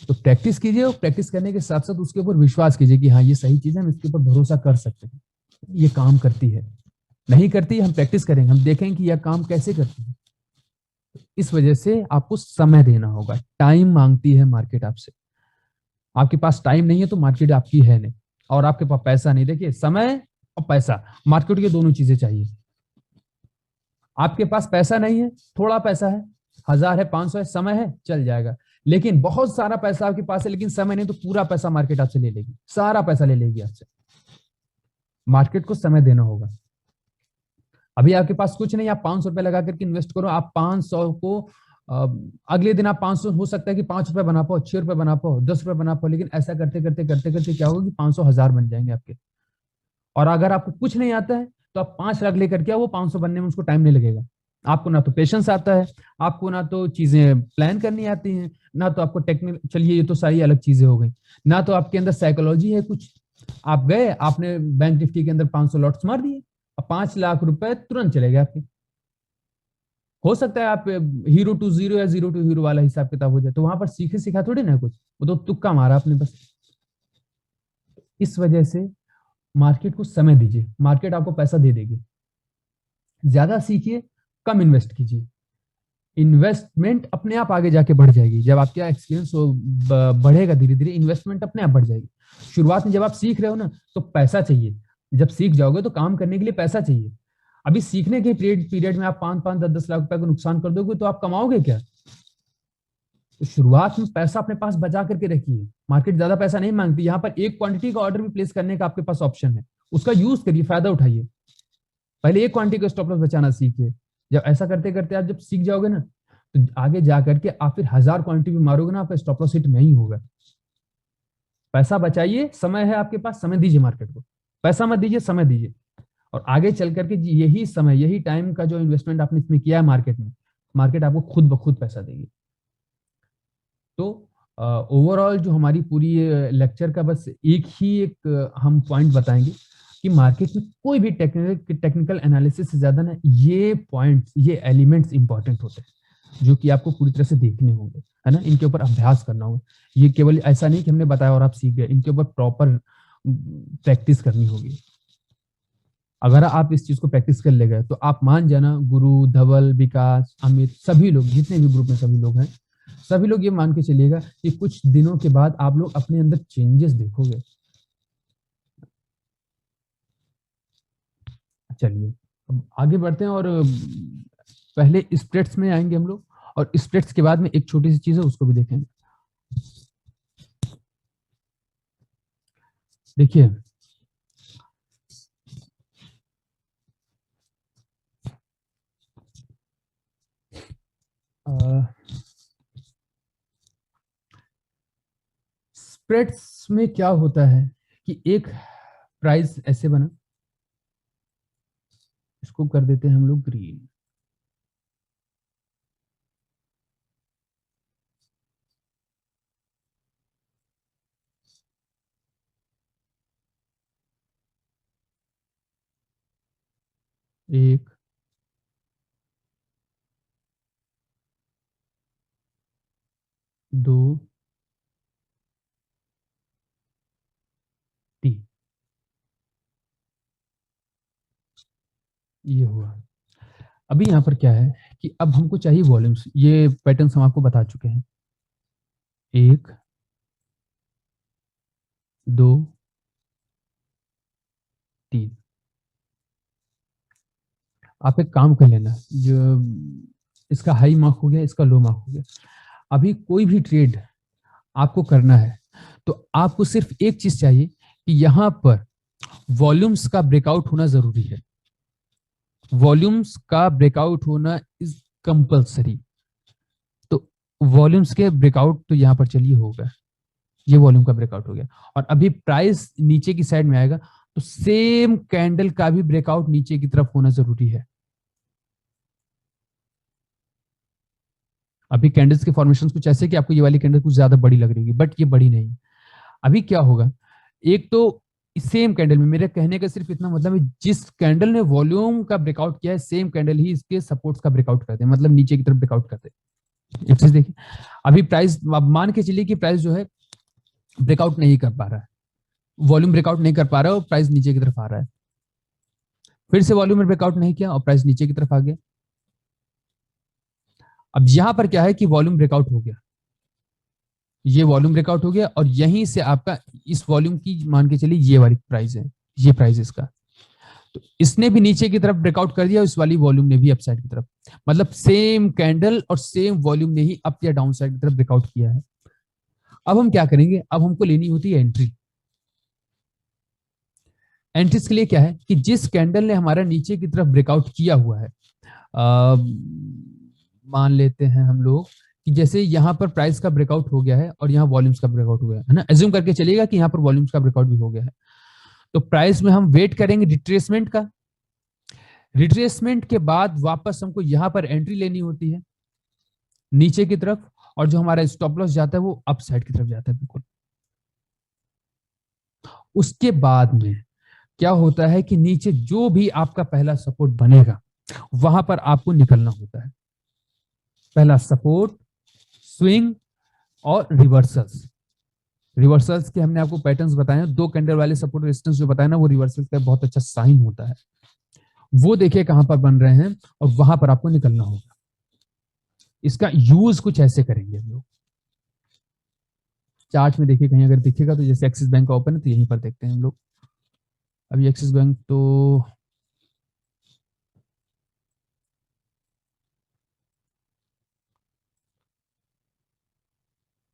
तो प्रैक्टिस कीजिए, और प्रैक्टिस करने के साथ साथ उसके ऊपर विश्वास कीजिए कि हाँ ये सही चीज है, हम इसके ऊपर भरोसा कर सकते हैं, ये काम करती है। नहीं करती, हम प्रैक्टिस करेंगे, हम देखेंगे कि यह काम कैसे करती है। इस वजह से आपको समय देना होगा। टाइम मांगती है मार्केट आपसे। आपके पास टाइम नहीं है तो मार्केट आपकी है नहीं, और आपके पास पैसा नहीं। देखिए, समय और पैसा, मार्केट के दोनों चीजें चाहिए। आपके पास पैसा नहीं है, थोड़ा पैसा है, 1000 है, 500 है, समय है, चल जाएगा। लेकिन बहुत सारा पैसा आपके पास है लेकिन समय नहीं, तो पूरा पैसा मार्केट आपसे ले लेगी, सारा पैसा ले लेगी आपसे। मार्केट को समय देना होगा। अभी आपके पास कुछ नहीं, आप 500 रुपए लगा करके इन्वेस्ट करो, आप 500 को अ, अगले दिन आप 500, हो सकता है कि 5 रुपए बना पाओ, 6 रुपए बना पाओ, 10 रुपए बना पाओ, लेकिन ऐसा करते करते करते करते क्या होगा कि 500 1000 बन जाएंगे आपके। और अगर आपको कुछ नहीं आता है, तो आप 5 लाख लेकर के आओ, वो 500 बनने में उसको टाइम नहीं लगेगा। आपको ना तो पेशेंस आता है, आपको ना तो चीजें प्लान करनी आती हैं, ना तो आपको टेक्निक, चलिए ये तो सारी अलग चीजें हो गई, ना तो आपके अंदर साइकोलॉजी है कुछ। आप गए, आपने बैंक निफ्टी के अंदर 500 लॉट्स मार दिए, अब 5 लाख रुपए तुरंत चले गए आपके। हो सकता है आप हीरो टू जीरो या जीरो टू हीरो वाला हिसाब किताब हो जाए, तो वहां पर सीखे सीखा थोड़ी ना कुछ, वो तो तुक्का मारा आपने बस। इस वजह से मार्केट को समय दीजिए, मार्केट आपको पैसा दे देगी। ज्यादा सीखिए, कम इन्वेस्ट कीजिए। इन्वेस्टमेंट अपने आप आगे जाके बढ़ जाएगी, जब आपका एक्सपीरियंस बढ़ेगा धीरे धीरे, इन्वेस्टमेंट अपने आप बढ़ जाएगी। शुरुआत में जब आप सीख रहे हो ना, तो पैसा चाहिए। जब सीख जाओगे तो काम करने के लिए पैसा चाहिए। अभी सीखने के पीरियड पीरियड में आप 5-5 10-10 लाख रुपए को नुकसान कर दोगे, तो आप कमाओगे क्या? तो शुरुआत में पैसा अपने पास बचा करके रखिए। मार्केट ज्यादा पैसा नहीं मांगती, यहाँ पर एक क्वांटिटी का ऑर्डर भी प्लेस करने का आपके पास ऑप्शन है, उसका यूज करिए, फायदा उठाइए। पहले एक क्वांटिटी का स्टॉप लॉस बचाना सीखिए। जब ऐसा करते करते आप जब सीख जाओगे ना, तो आगे जा करके आप फिर 1000 क्वांटिटी भी मारोगे ना, आपका स्टॉप लॉस हिट नहीं होगा। पैसा बचाइए, समय है आपके पास, समय दीजिए मार्केट को। पैसा मत दीजिए, समय दीजिए। और आगे चल करके यही समय, यही टाइम का जो इन्वेस्टमेंट आपने इसमें किया है मार्केट में, मार्केट आपको खुद ब खुद पैसा देगी। तो ओवरऑल जो हमारी पूरी लेक्चर का बस एक ही एक हम पॉइंट बताएंगे कि मार्केट में कोई भी टेक्निकल एनालिसिस से ज्यादा ना ये पॉइंट्स, ये एलिमेंट्स इंपॉर्टेंट होते हैं, जो कि आपको पूरी तरह से देखने होंगे, है ना। इनके ऊपर अभ्यास करना होगा। ये केवल ऐसा नहीं कि हमने बताया और आप सीख गए, इनके ऊपर प्रॉपर प्रैक्टिस करनी होगी। अगर आप इस चीज को प्रैक्टिस कर ले गए, तो आप मान जाना, गुरु, धवल, विकास, अमित, सभी लोग जितने भी ग्रुप में सभी लोग हैं, सभी लोग ये मान के चलिएगा कि कुछ दिनों के बाद आप लोग अपने अंदर चेंजेस देखोगे। चलिए, अब आगे बढ़ते हैं, और पहले स्प्रेड्स में आएंगे हम लोग, और स्प्रेड्स के बाद में एक छोटी सी चीज है, उसको भी देखेंगे। देखिए, स्प्रेड्स में क्या होता है कि एक प्राइस ऐसे बना, इसको कर देते हैं हम लोग ग्रीन। एक, दो, तीन। ये हुआ। अभी यहाँ पर क्या है कि अब हमको चाहिए वॉल्यूम्स। ये पैटर्न्स हम आपको बता चुके हैं, 1 2 3। आप एक काम कर लेना, जो इसका हाई मार्क हो गया, इसका लो मार्क हो गया। अभी कोई भी ट्रेड आपको करना है तो आपको सिर्फ एक चीज चाहिए कि यहां पर वॉल्यूम्स का ब्रेकआउट होना जरूरी है। वॉल्यूम्स का ब्रेकआउट होना इज कंपल्सरी। तो वॉल्यूम्स के ब्रेकआउट तो यहां पर चलिए होगा, ये वॉल्यूम का ब्रेकआउट हो गया। और अभी प्राइस नीचे की साइड में आएगा तो सेम कैंडल का भी ब्रेकआउट नीचे की तरफ होना जरूरी है। अभी कैंडल्स के फॉर्मेशन कुछ ऐसे कि आपको ये वाली कैंडल कुछ ज्यादा बड़ी लग रही होगी, बट ये बड़ी नहीं। अभी क्या होगा, एक तो सेम कैंडल में, मेरे कहने का सिर्फ इतना मतलब है, जिस कैंडल ने वॉल्यूम का ब्रेकआउट किया है सेम कैंडल ही इसके सपोर्ट्स का ब्रेकआउट करते हैं, मतलब नीचे की तरफ ब्रेकआउट करते हैं। एक चीज देखिए, अभी प्राइस मान के चलिए कि प्राइस जो है ब्रेकआउट नहीं कर पा रहा है, वॉल्यूम ब्रेकआउट नहीं कर पा रहा है और प्राइस नीचे की तरफ आ रहा है। फिर से वॉल्यूम में ब्रेकआउट नहीं किया और प्राइस नीचे की तरफ आ गया। अब यहां पर क्या है कि वॉल्यूम ब्रेकआउट हो गया, ये वॉल्यूम ब्रेकआउट हो गया और यहीं से आपका इस वॉल्यूम की मान के चलिए ये वाली प्राइस है, ये प्राइस इसका, तो इसने भी नीचे की तरफ ब्रेकआउट कर दिया और इस वाली वॉल्यूम ने भी अपसाइड की तरफ, मतलब सेम कैंडल और सेम वॉल्यूम ने ही अप या डाउन साइड की तरफ ब्रेकआउट किया है। अब हम क्या करेंगे, अब हमको लेनी होती है एंट्री। एंट्रीज के लिए क्या है कि जिस कैंडल ने हमारा नीचे की तरफ ब्रेकआउट किया हुआ है, मान लेते हैं हम लोग कि जैसे यहाँ पर प्राइस का ब्रेकआउट हो गया है और यहाँ वॉल्यूम्स का ब्रेकआउट हो गया है ना, एज्यूम करके चलिएगा कि यहाँ पर वॉल्यूम्स का ब्रेकआउट भी हो गया है। तो प्राइस में हम वेट करेंगे रिट्रेसमेंट का। रिट्रेसमेंट के बाद वापस हमको यहाँ पर एंट्री लेनी होती है नीचे की तरफ, और जो हमारा स्टॉप लॉस जाता है वो अप साइड की तरफ जाता है बिल्कुल। उसके बाद में क्या होता है कि नीचे जो भी आपका पहला सपोर्ट बनेगा वहां पर आपको निकलना होता है। पहला सपोर्ट, स्विंग और रिवर्सल्स। रिवर्सल्स के हमने आपको पैटर्न्स बताए हैं, 2 कैंडल वाले सपोर्ट रेजिस्टेंस जो बताया ना, वो रिवर्सल्स का बहुत अच्छा साइन होता है। वो देखिए कहां पर बन रहे हैं और वहां पर आपको निकलना होगा। इसका यूज कुछ ऐसे करेंगे हम लोग। चार्ट में देखिए कहीं अगर दिखेगा तो, जैसे एक्सिस बैंक का ओपन है तो यहीं पर देखते हैं हम लोग। अभी एक्सिस बैंक तो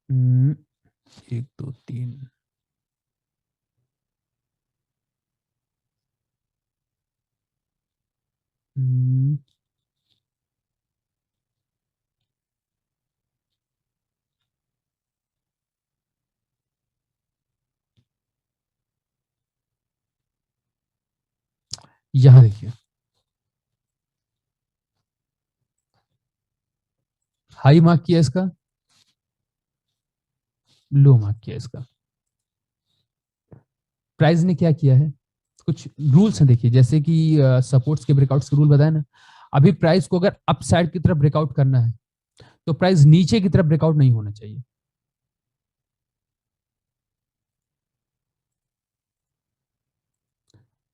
हम्म, 1 2 3 यहां देखिए हाई मार्क किया इसका, लो मार्क किया इसका। प्राइस ने क्या किया है, कुछ रूल्स हैं देखिए, जैसे कि सपोर्ट्स के ब्रेकआउट्स के रूल बताए ना। अभी प्राइस को अगर अप साइड की तरफ ब्रेकआउट करना है तो प्राइस नीचे की तरफ ब्रेकआउट नहीं होना चाहिए।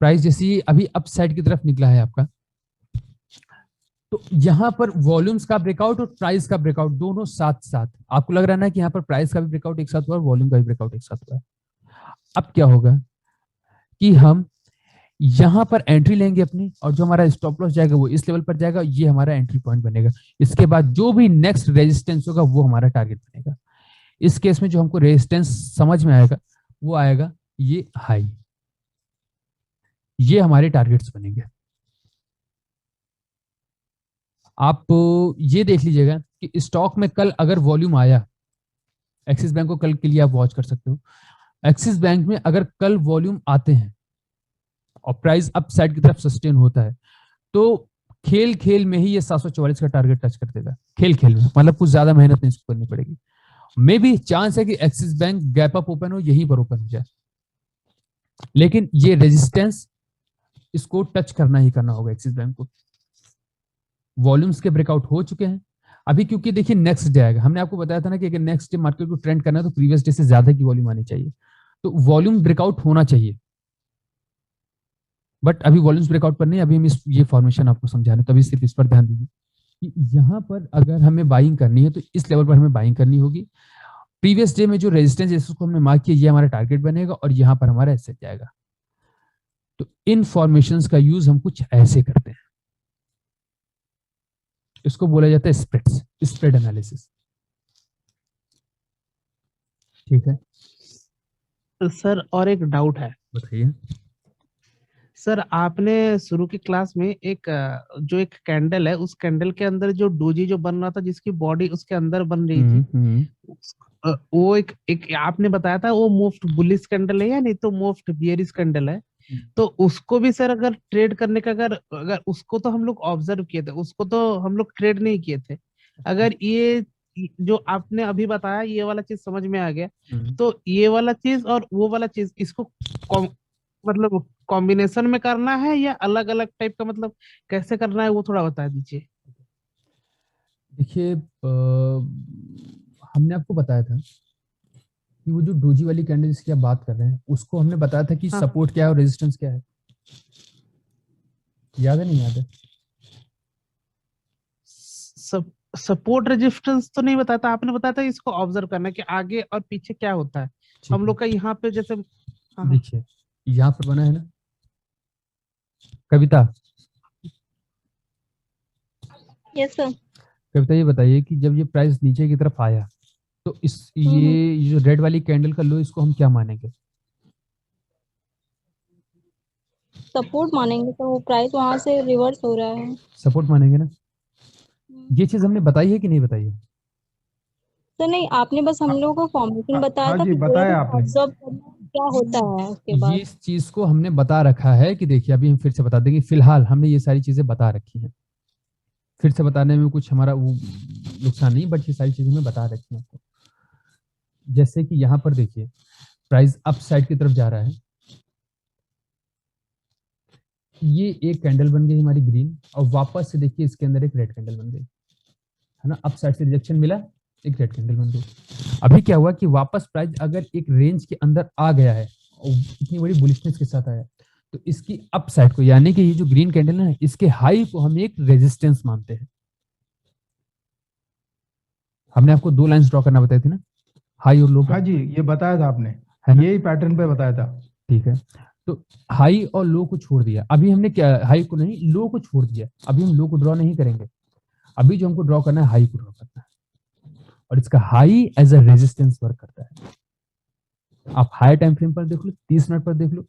प्राइस जैसे अभी अप साइड की तरफ निकला है आपका, तो यहां पर वॉल्यूम्स का ब्रेकआउट और प्राइस का ब्रेकआउट दोनों साथ साथ, आपको लग रहा है ना कि यहाँ पर प्राइस का भी ब्रेकआउट एक साथ हुआ और वॉल्यूम का भी ब्रेकआउट एक साथ हुआ है। अब क्या होगा कि हम यहां पर एंट्री लेंगे अपनी, और जो हमारा स्टॉप लॉस जाएगा वो इस लेवल पर जाएगा, ये हमारा एंट्री पॉइंट बनेगा। इसके बाद जो भी नेक्स्ट रेजिस्टेंस होगा वो हमारा टारगेट बनेगा। इस केस में जो हमको रेजिस्टेंस समझ में आएगा वो आएगा ये हाई, ये हमारे टारगेट्स बनेंगे। आप ये देख लीजिएगा कि स्टॉक में कल अगर वॉल्यूम आया, एक्सिस बैंक को कल के लिए आप वॉच कर सकते हो। एक्सिस बैंक में अगर कल वॉल्यूम आते हैं और प्राइस अप साइड की तरफ सस्टेन होता है तो खेल खेल में ही ये 744 का टारगेट टच कर देगा। खेल खेल में मतलब कुछ ज्यादा मेहनत नहीं करनी पड़ेगी। मे भी चांस है कि axis bank gap up open हो, यहीं पर ओपन हो जाए, लेकिन ये रेजिस्टेंस इसको टच करना ही करना होगा एक्सिस बैंक को। वॉल्यूम्स के ब्रेकआउट हो चुके हैं अभी, क्योंकि देखिए नेक्स्ट डे आएगा। हमने आपको बताया था ना कि अगर नेक्स्ट डे मार्केट को ट्रेंड करना है तो प्रीवियस डे से ज्यादा की वॉल्यूम आनी चाहिए, तो वॉल्यूम ब्रेकआउट होना चाहिए। बट अभी वॉल्यूम्स ब्रेकआउट पर नहीं, अभी हम ये फॉर्मेशन आपको समझा रहे हैं, तो अभी सिर्फ इस पर ध्यान दीजिए कि यहाँ पर अगर हमें बाइंग करनी है तो इस लेवल पर हमें बाइंग करनी होगी। प्रीवियस डे में जो रेजिस्टेंस है इसको हमने मार्क किया, ये हमारा टारगेट बनेगा और यहाँ पर हमारा एसेट जाएगा। तो इन फॉर्मेशंस का यूज हम कुछ ऐसे करते हैं, इसको बोला जाता है स्प्रेड्स, स्प्रेड एनालिसिस। ठीक है सर और एक डाउट है। बताइए। सर आपने शुरू की क्लास में एक जो एक कैंडल है, उस कैंडल के अंदर जो डोजी जो बन रहा था, जिसकी बॉडी उसके अंदर बन रही थी, वो एक आपने बताया था वो मोस्ट बुलिश कैंडल है या नहीं तो मोस्ट बियरिश कैंडल है। तो उसको भी सर अगर ट्रेड करने का, अगर अगर उसको तो हम लोग ऑब्जर्व किए थे, उसको तो हम लोग ट्रेड नहीं किए थे। अगर ये जो आपने अभी बताया ये वाला चीज समझ में आ गया, तो ये वाला चीज और वो वाला चीज इसको मतलब कॉम्बिनेशन में करना है या अलग अलग टाइप का, मतलब कैसे करना है वो थोड़ा बता दीजिए। देखिए हमने आपको बताया था कि वो जो डोजी वाली कैंडल जिसकी आप बात कर रहे हैं उसको हमने बताया था कि हाँ। सपोर्ट क्या है और रेजिस्टेंस क्या है, याद है नहीं याद है? सपोर्ट रेजिस्टेंस तो नहीं बताया था आपने, बताया था इसको ऑब्जर्व करना है कि आगे और पीछे क्या होता है। हम लोग का यहाँ पे जैसे हाँ। देखिए यहाँ पर बना है ना कविता। Yes sir. कविता ये बताइए कि जब ये प्राइस नीचे की तरफ आया तो ये जो रेड वाली कैंडल का लो इसको हम क्या मानेंगे? सपोर्ट मानेंगे तो वो प्राइस वहां से रिवर्स हो रहा है। सपोर्ट मानेंगे ना? ये चीज हमने बताई है कि नहीं बताई है? तो नहीं, आपने बस हम लोगों को फॉर्मेशन बताया हाँ था, जी, फिर बोला बताया था आपने। ऑब्जर्व करना क्या होता है उसके बाद। ये इस चीज को हमने बता रखा है कि देखिए अभी हम फिर से बता देंगे, फिलहाल हमने ये सारी चीजें बता रखी हैं, फिर से बताने में कुछ हमारा वो नुकसान नहीं, बट ये सारी चीजें हमें बता रखी हैं आपको। जैसे कि यहाँ पर देखिए प्राइस अप साइड की तरफ जा रहा है, ये एक कैंडल बन गई हमारी ग्रीन, और वापस से देखिए इसके अंदर एक रेड कैंडल बन गई है ना, अप साइड से रिजेक्शन मिला, एक रेड कैंडल बन गई। अभी क्या हुआ कि वापस प्राइस अगर एक रेंज के अंदर आ गया है और इतनी बड़ी बुलिशनेस के साथ आया, तो इसकी अप साइड को, यानी कि ये जो ग्रीन कैंडल है इसके हाई को हम एक रेजिस्टेंस मानते हैं। हमने आपको दो लाइंस ड्रॉ करना बताई थी ना, हाई और लो। हाँ जी, ये बताया था आपने, है ना? यही पैटर्न पे बताया था। ठीक है, तो हाई और लो को छोड़ दिया, अभी हमने क्या, हाई को नहीं लो को छोड़ दिया, अभी हम लो को ड्रॉ नहीं करेंगे, अभी जो हमको ड्रॉ करना है हाई को ड्रॉ करना है, और इसका high as a resistance work करता है। आप हाई टाइम फ्रेम पर देख लो, 30 मिनट पर देख लो,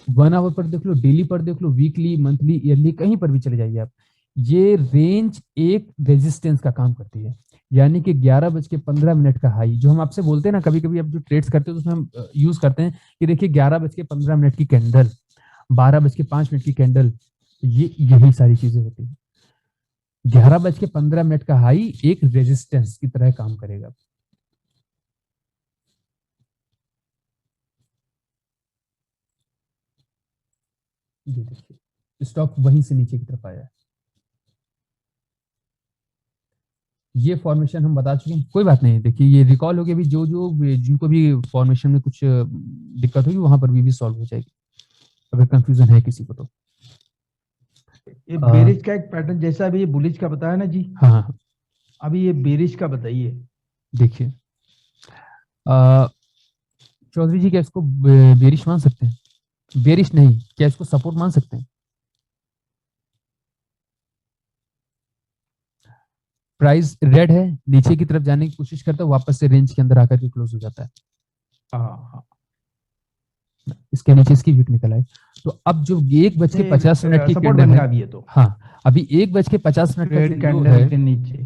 1 आवर पर देख लो, डेली पर देख लो, वीकली, मंथली, ईयरली, कहीं पर भी चले जाइए आप, ये रेंज एक रेजिस्टेंस का काम करती है। यानी कि 11:15 का हाई, जो हम आपसे बोलते हैं ना, कभी कभी आप जो ट्रेड्स करते हो तो उसमें हम यूज करते हैं कि देखिए 11:15 की कैंडल, 12:05 की कैंडल, ये यही सारी चीजें होती है। 11:15 का हाई एक रेजिस्टेंस की तरह काम करेगा। ये देखिए स्टॉक वहीं से नीचे की तरफ आया है, ये फॉर्मेशन हम बता चुके हैं, कोई बात नहीं। देखिए ये रिकॉल हो गया, भी जो जो जिनको भी फॉर्मेशन में कुछ दिक्कत होगी वहां पर भी सॉल्व हो जाएगी, अगर कंफ्यूजन है किसी को तो। ये बेरिश का एक पैटर्न, जैसा अभी ये बुलिश का बताया ना जी। हाँ हाँ, अभी ये बेरिश का बताइए। देखिए चौधरी जी क्या इसको बेरिश मान सकते हैं? बेरिश नहीं, क्या इसको सपोर्ट मान सकते हैं? प्राइस रेड है, नीचे की तरफ जाने की कोशिश करता है, वापस से रेंज के अंदर आकर के क्लोज हो जाता है। हाँ, इसके नीचे इसकी वीक निकल आई, तो अब जो 1:50 की सपोर्ट कैंडल बन गया है, अभी ये तो। हाँ अभी 1:50 का रेड जो लो कैंडल है, के नीचे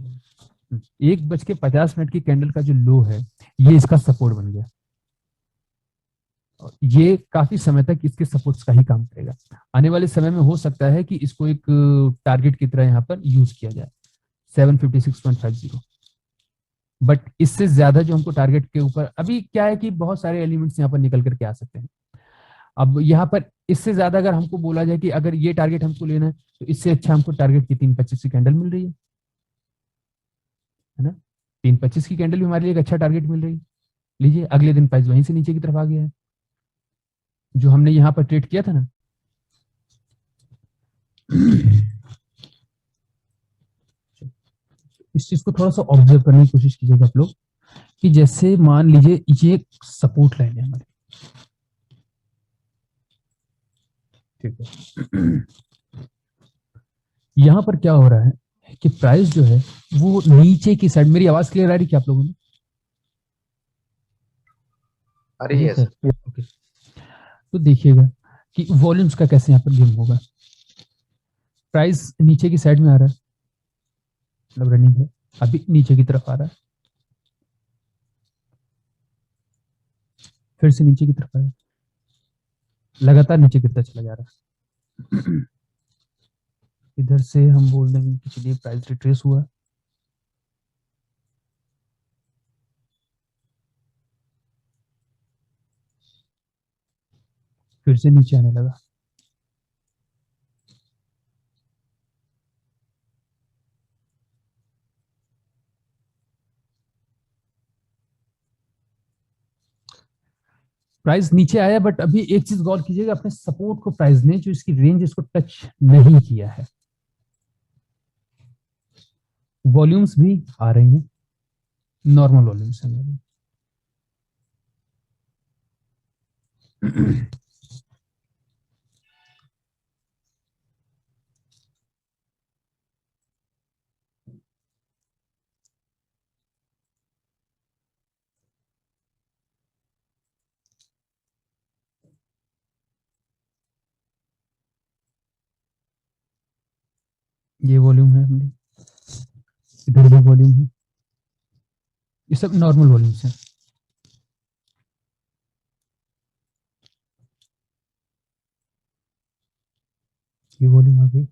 1:50 की कैंडल का जो लो है, ये इसका सपोर्ट बन गया। ये काफी समय तक इसके सपोर्ट्स का ही काम करेगा। आने वाले समय में हो सकता है कि इसको एक टारगेट की तरह यहाँ पर यूज किया जाए 756.50, बट इससे ज्यादा जो हमको टारगेट के ऊपर, अभी क्या है कि बहुत सारे एलिमेंट्स यहाँ पर निकल करके आ सकते हैं। अब यहाँ पर इससे ज्यादा अगर हमको बोला जाए कि अगर ये टारगेट हमको लेना है, तो इससे अच्छा हमको टारगेट की 3:25 की कैंडल मिल रही है ना, 3:25 की कैंडल भी हमारे लिए एक अच्छा टारगेट मिल रही है। लीजिए अगले दिन प्राइस वहीं से नीचे की तरफ आ गया है, जो हमने यहाँ पर ट्रेड किया था ना, इस चीज को थोड़ा सा ऑब्जर्व करने की कोशिश कीजिएगा आप लोग कि जैसे मान लीजिए ये सपोर्ट लाइन है हमारी, ठीक है। यहां पर क्या हो रहा है कि प्राइस जो है वो नीचे की साइड, मेरी आवाज क्लियर आ रही है क्या आप लोगों में? अरे यस सर। ओके, तो देखिएगा कि वॉल्यूम्स का कैसे यहाँ पर गेम होगा। प्राइस नीचे की साइड में आ रहा है, मतलब रनिंग है, अभी नीचे की तरफ आ रहा है, फिर से नीचे की तरफ आया, लगातार नीचे गिरता चला जा रहा है। इधर से हम बोल देंगे कि चलिए प्राइस रिट्रेस हुआ, फिर से नीचे आने लगा, प्राइस नीचे आया। बट अभी एक चीज गौर कीजिएगा, अपने सपोर्ट को प्राइस ने जो इसकी रेंज इसको टच नहीं किया है। वॉल्यूम्स भी आ रही हैं, नॉर्मल वॉल्यूम्स है मेरी। ये वॉल्यूम है अपनी, इधर भी वॉल्यूम है, ये सब नॉर्मल वॉल्यूम्स हैं। ये वॉल्यूम आ गई,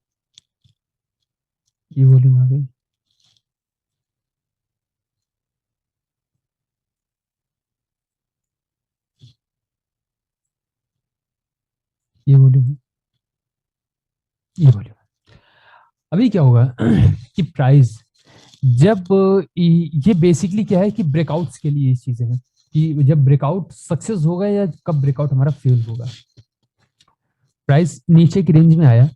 ये वॉल्यूम आ गई, ये वॉल्यूम है, ये वॉल्यूम है। अभी क्या होगा कि प्राइस जब ये बेसिकली क्या है कि ब्रेकआउट्स के लिए ये चीजें हैं कि जब ब्रेकआउट सक्सेस होगा या कब ब्रेकआउट हमारा फेल होगा। प्राइस नीचे की रेंज में आया,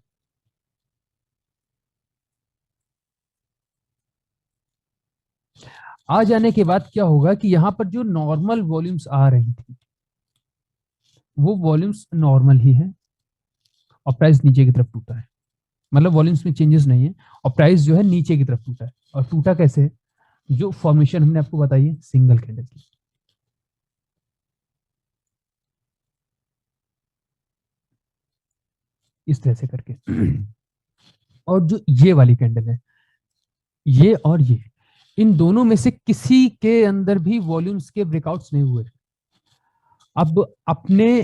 आ जाने के बाद क्या होगा कि यहां पर जो नॉर्मल वॉल्यूम्स आ रही थी वो वॉल्यूम्स नॉर्मल ही है और प्राइस नीचे की तरफ टूटा है, मतलब वॉल्यूम्स में चेंजेस नहीं है और प्राइस जो है नीचे की तरफ टूटा है। और टूटा कैसे है? जो फॉर्मेशन हमने आपको बताई है सिंगल कैंडल की, इस तरह से करके। और जो ये वाली कैंडल है, ये और ये, इन दोनों में से किसी के अंदर भी वॉल्यूम्स के ब्रेकआउट्स नहीं हुए। अब अपने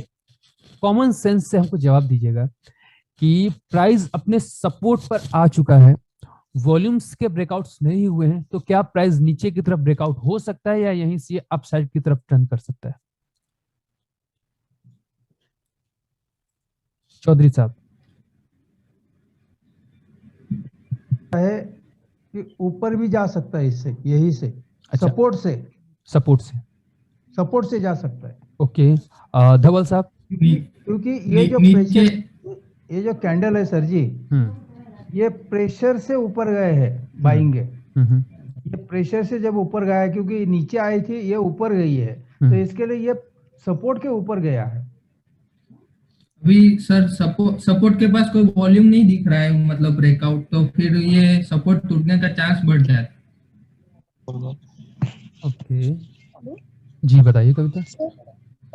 कॉमन सेंस से हमको जवाब दीजिएगा कि प्राइस अपने सपोर्ट पर आ चुका है, वॉल्यूम्स के ब्रेकआउट्स नहीं हुए हैं, तो क्या प्राइस नीचे की तरफ ब्रेकआउट हो सकता है या यहीं से अपसाइड की तरफ टर्न कर सकता है? चौधरी साहब। है कि ऊपर भी जा सकता है इससे, यही से। अच्छा, सपोर्ट से, सपोर्ट से, सपोर्ट से जा सकता है। ओके। धवल साहब। क्योंकि ये जो प्रेशर, ये जो कैंडल है सर जी, ये प्रेशर से ऊपर गए हैं बाइंग, ये प्रेशर से जब ऊपर गया है, क्योंकि नीचे आई थी ये ऊपर गई है, तो इसके लिए ये सपोर्ट के ऊपर गया है। अभी सर सपोर्ट के पास कोई वॉल्यूम नहीं दिख रहा है, मतलब ब्रेकआउट, तो फिर ये सपोर्ट टूटने का चांस बढ़ जाता है। ओके, जी बताइए कविता।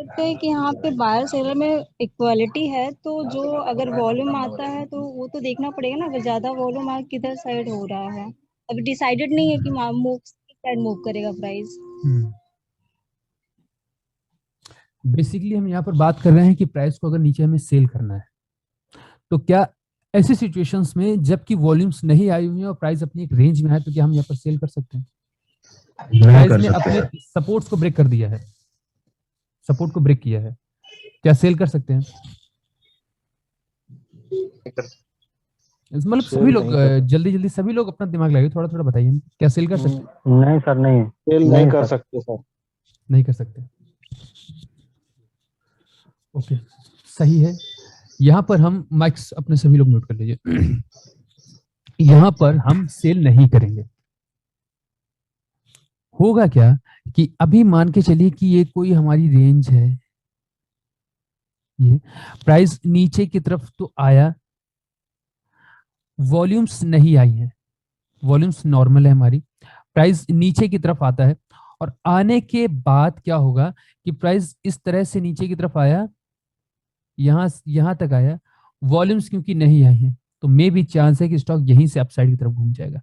सकते हैं कि यहाँ पे बायर सेलर में इक्वालिटी है, तो जो अगर वॉल्यूम आता है तो वो तो देखना पड़ेगा ना, अगर ज्यादा वॉल्यूम आ किधर साइड हो रहा है, अभी डिसाइडेड नहीं है कि मूव साइड मूव करेगा प्राइस। बेसिकली हम यहाँ पर बात कर रहे हैं कि प्राइस को अगर नीचे हमें सेल करना है तो क्या ऐसी सिचुएशंस में जबकि वॉल्यूम्स नहीं आई हुई है और प्राइस अपनी एक रेंज में है, तो क्या हम यहाँ पर सेल कर सकते हैं? प्राइस ने अपने सपोर्ट्स को ब्रेक कर दिया है, सपोर्ट को ब्रेक किया है, क्या सेल कर सकते हैं? मतलब सभी लोग जल्दी जल्दी सभी लोग अपना दिमाग लगाइए, थोड़ा थोड़ा बताइए, क्या सेल कर सकते हैं? नहीं सर, नहीं सेल नहीं कर सकते सर, नहीं कर सकते। ओके, सही है। यहाँ पर हम माइक्स अपने सभी लोग म्यूट कर लीजिए। यहाँ पर हम सेल नहीं करेंगे। होगा क्या कि अभी मान के चलिए कि ये कोई हमारी रेंज है, ये प्राइस नीचे की तरफ तो आया, वॉल्यूम्स नहीं आई है, वॉल्यूम्स नॉर्मल है हमारी, प्राइस नीचे की तरफ आता है और आने के बाद क्या होगा कि प्राइस इस तरह से नीचे की तरफ आया, यहां तक आया, वॉल्यूम्स क्योंकि नहीं आई है तो मे भी चांस है कि स्टॉक यहीं से अपसाइड की तरफ घूम जाएगा।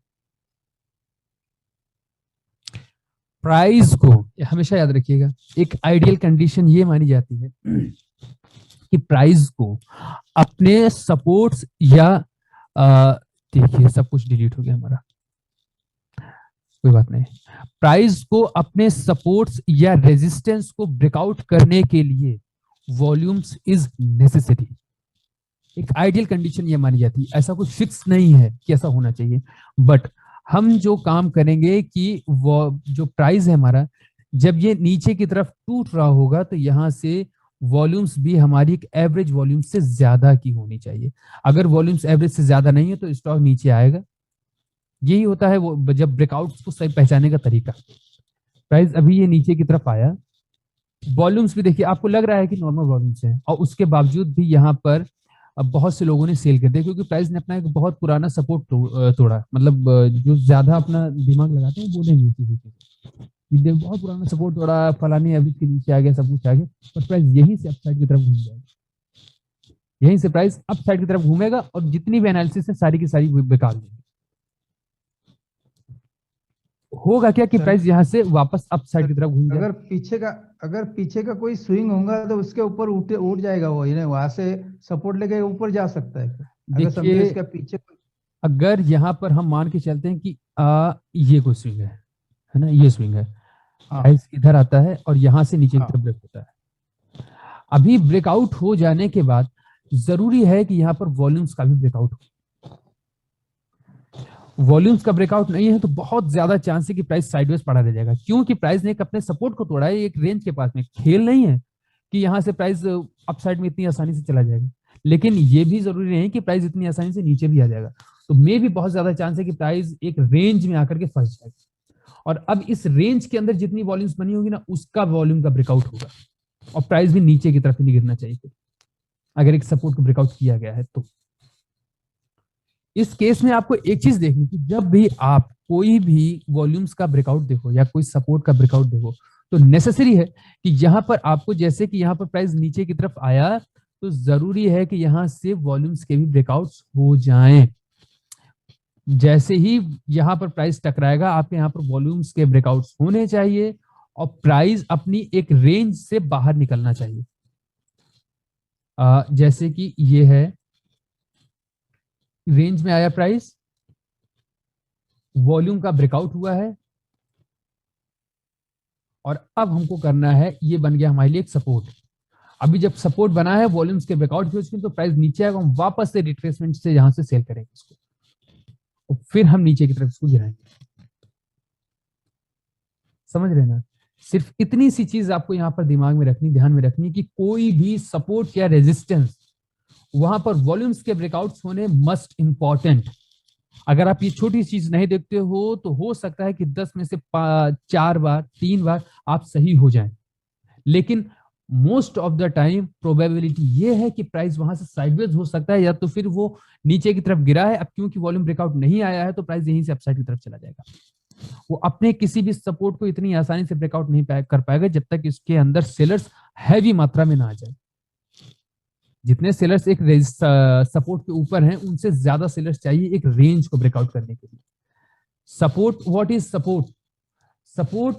प्राइस को हमेशा याद रखिएगा, एक आइडियल कंडीशन ये मानी जाती है कि प्राइस को अपने सपोर्ट्स या देखिए सब कुछ डिलीट हो गया हमारा, कोई बात नहीं, प्राइस को अपने सपोर्ट्स या रेजिस्टेंस को ब्रेकआउट करने के लिए वॉल्यूम्स इज नेसेसरी। एक आइडियल कंडीशन ये मानी जाती है, ऐसा कुछ फिक्स नहीं है कि ऐसा होना चाहिए, बट हम जो काम करेंगे कि वो जो प्राइस है हमारा, जब ये नीचे की तरफ टूट रहा होगा तो यहां से वॉल्यूम्स भी हमारी एक एवरेज वॉल्यूम से ज्यादा की होनी चाहिए। अगर वॉल्यूम्स एवरेज से ज्यादा नहीं है तो स्टॉक नीचे आएगा। यही होता है वो जब ब्रेकआउट को सही पहचानने का तरीका। प्राइस अभी ये नीचे की तरफ आया, वॉल्यूम्स भी देखिए आपको लग रहा है कि नॉर्मल वॉल्यूम्स हैं और उसके बावजूद भी यहाँ पर अब बहुत से लोगों ने सेल कर दिया क्योंकि प्राइस ने अपना एक बहुत पुराना सपोर्ट तोड़ा। मतलब जो ज्यादा अपना दिमाग लगाते हैं बोलेंगे कि बहुत पुराना सपोर्ट तोड़ा, फलानी एवरेज के नीचे आ गया, सब कुछ आ गया, पर प्राइस यहीं से अपसाइड की तरफ घूम जाएगा, यहीं से प्राइस अपसाइड की तरफ घूमेगा और जितनी भी एनालिसिस है सारी की सारी बेकार होगी। होगा क्या कि प्राइस यहाँ से वापस अपसाइड की तरफ घूम जाएगा। अगर पीछे का कोई स्विंग होगा तो उसके ऊपर उठ जाएगा वो, वहां से सपोर्ट लेके ऊपर जा सकता है। देखिए इसका पीछे अगर यहाँ पर हम मान के चलते हैं कि ये कोई स्विंग है ना, ये स्विंग है, प्राइस इधर आता है और यहाँ से नीचे की तरफ ब्रेक होता है। अभी ब्रेकआउट हो जाने के बाद जरूरी है कि यहाँ पर वॉल्यूम्स का भी ब्रेकआउट हो। वॉल्यूम्स का ब्रेकआउट नहीं है तो बहुत ज्यादा चांस है कि प्राइस साइडवेज पड़ा रह जाएगा, क्योंकि प्राइस ने अपने सपोर्ट को तोड़ा है। एक रेंज के पास में खेल नहीं है कि यहां से प्राइस अपसाइड में इतनी आसानी से चला जाएगा, लेकिन ये भी जरूरी नहीं कि प्राइस इतनी आसानी से नीचे भी आ जाएगा। तो मे भी बहुत ज्यादा चांस है कि प्राइस एक रेंज में आकर के फंस जाएगा और अब इस रेंज के अंदर जितनी वॉल्यूम्स बनी होगी ना उसका वॉल्यूम का ब्रेकआउट होगा और प्राइस भी नीचे की तरफ ही गिरना चाहिए अगर एक सपोर्ट को ब्रेकआउट किया गया है तो। इस केस में आपको एक चीज देखनी कि जब भी आप कोई भी वॉल्यूम्स का ब्रेकआउट देखो या कोई सपोर्ट का ब्रेकआउट देखो तो नेसेसरी है कि यहां पर आपको, जैसे कि यहां पर प्राइस नीचे की तरफ आया तो जरूरी है कि यहां से वॉल्यूम्स के भी ब्रेकआउट्स हो जाएं। जैसे ही यहां पर प्राइस टकराएगा आपके यहां पर वॉल्यूम्स के ब्रेकआउट्स होने चाहिए और प्राइस अपनी एक रेंज से बाहर निकलना चाहिए। जैसे कि ये है, रेंज में आया प्राइस, वॉल्यूम का ब्रेकआउट हुआ है और अब हमको करना है, ये बन गया हमारे लिए एक सपोर्ट। अभी जब सपोर्ट बना है, वॉल्यूम्स के ब्रेकआउट हुए तो प्राइस नीचे आएगा, हम वापस से रिट्रेसमेंट से यहां से सेल करेंगे इसको और फिर हम नीचे की तरफ इसको गिराएंगे। समझ रहे ना? सिर्फ इतनी सी चीज आपको यहां पर दिमाग में रखनी, ध्यान में रखनी कि कोई भी सपोर्ट या रेजिस्टेंस वहां पर वॉल्यूम्स के ब्रेकआउट्स होने मस्ट इंपॉर्टेंट। अगर आप ये छोटी चीज नहीं देखते हो तो हो सकता है कि 10 में से 4 बार 3 बार आप सही हो जाएं, लेकिन most of the time probability ये है कि प्राइस वहां से साइडवेज हो सकता है या तो फिर वो नीचे की तरफ गिरा है। अब क्योंकि वॉल्यूम ब्रेकआउट नहीं आया है तो प्राइस यहीं से अपसाइड की तरफ चला जाएगा। वो अपने किसी भी सपोर्ट को इतनी आसानी से ब्रेकआउट नहीं कर पाएगा जब तक इसके अंदर सेलर्स हैवी मात्रा में ना आ जाए। जितने सेलर्स एक सपोर्ट के ऊपर हैं उनसे ज्यादा सेलर्स चाहिए एक रेंज को ब्रेकआउट करने के लिए। Support, what is support? Support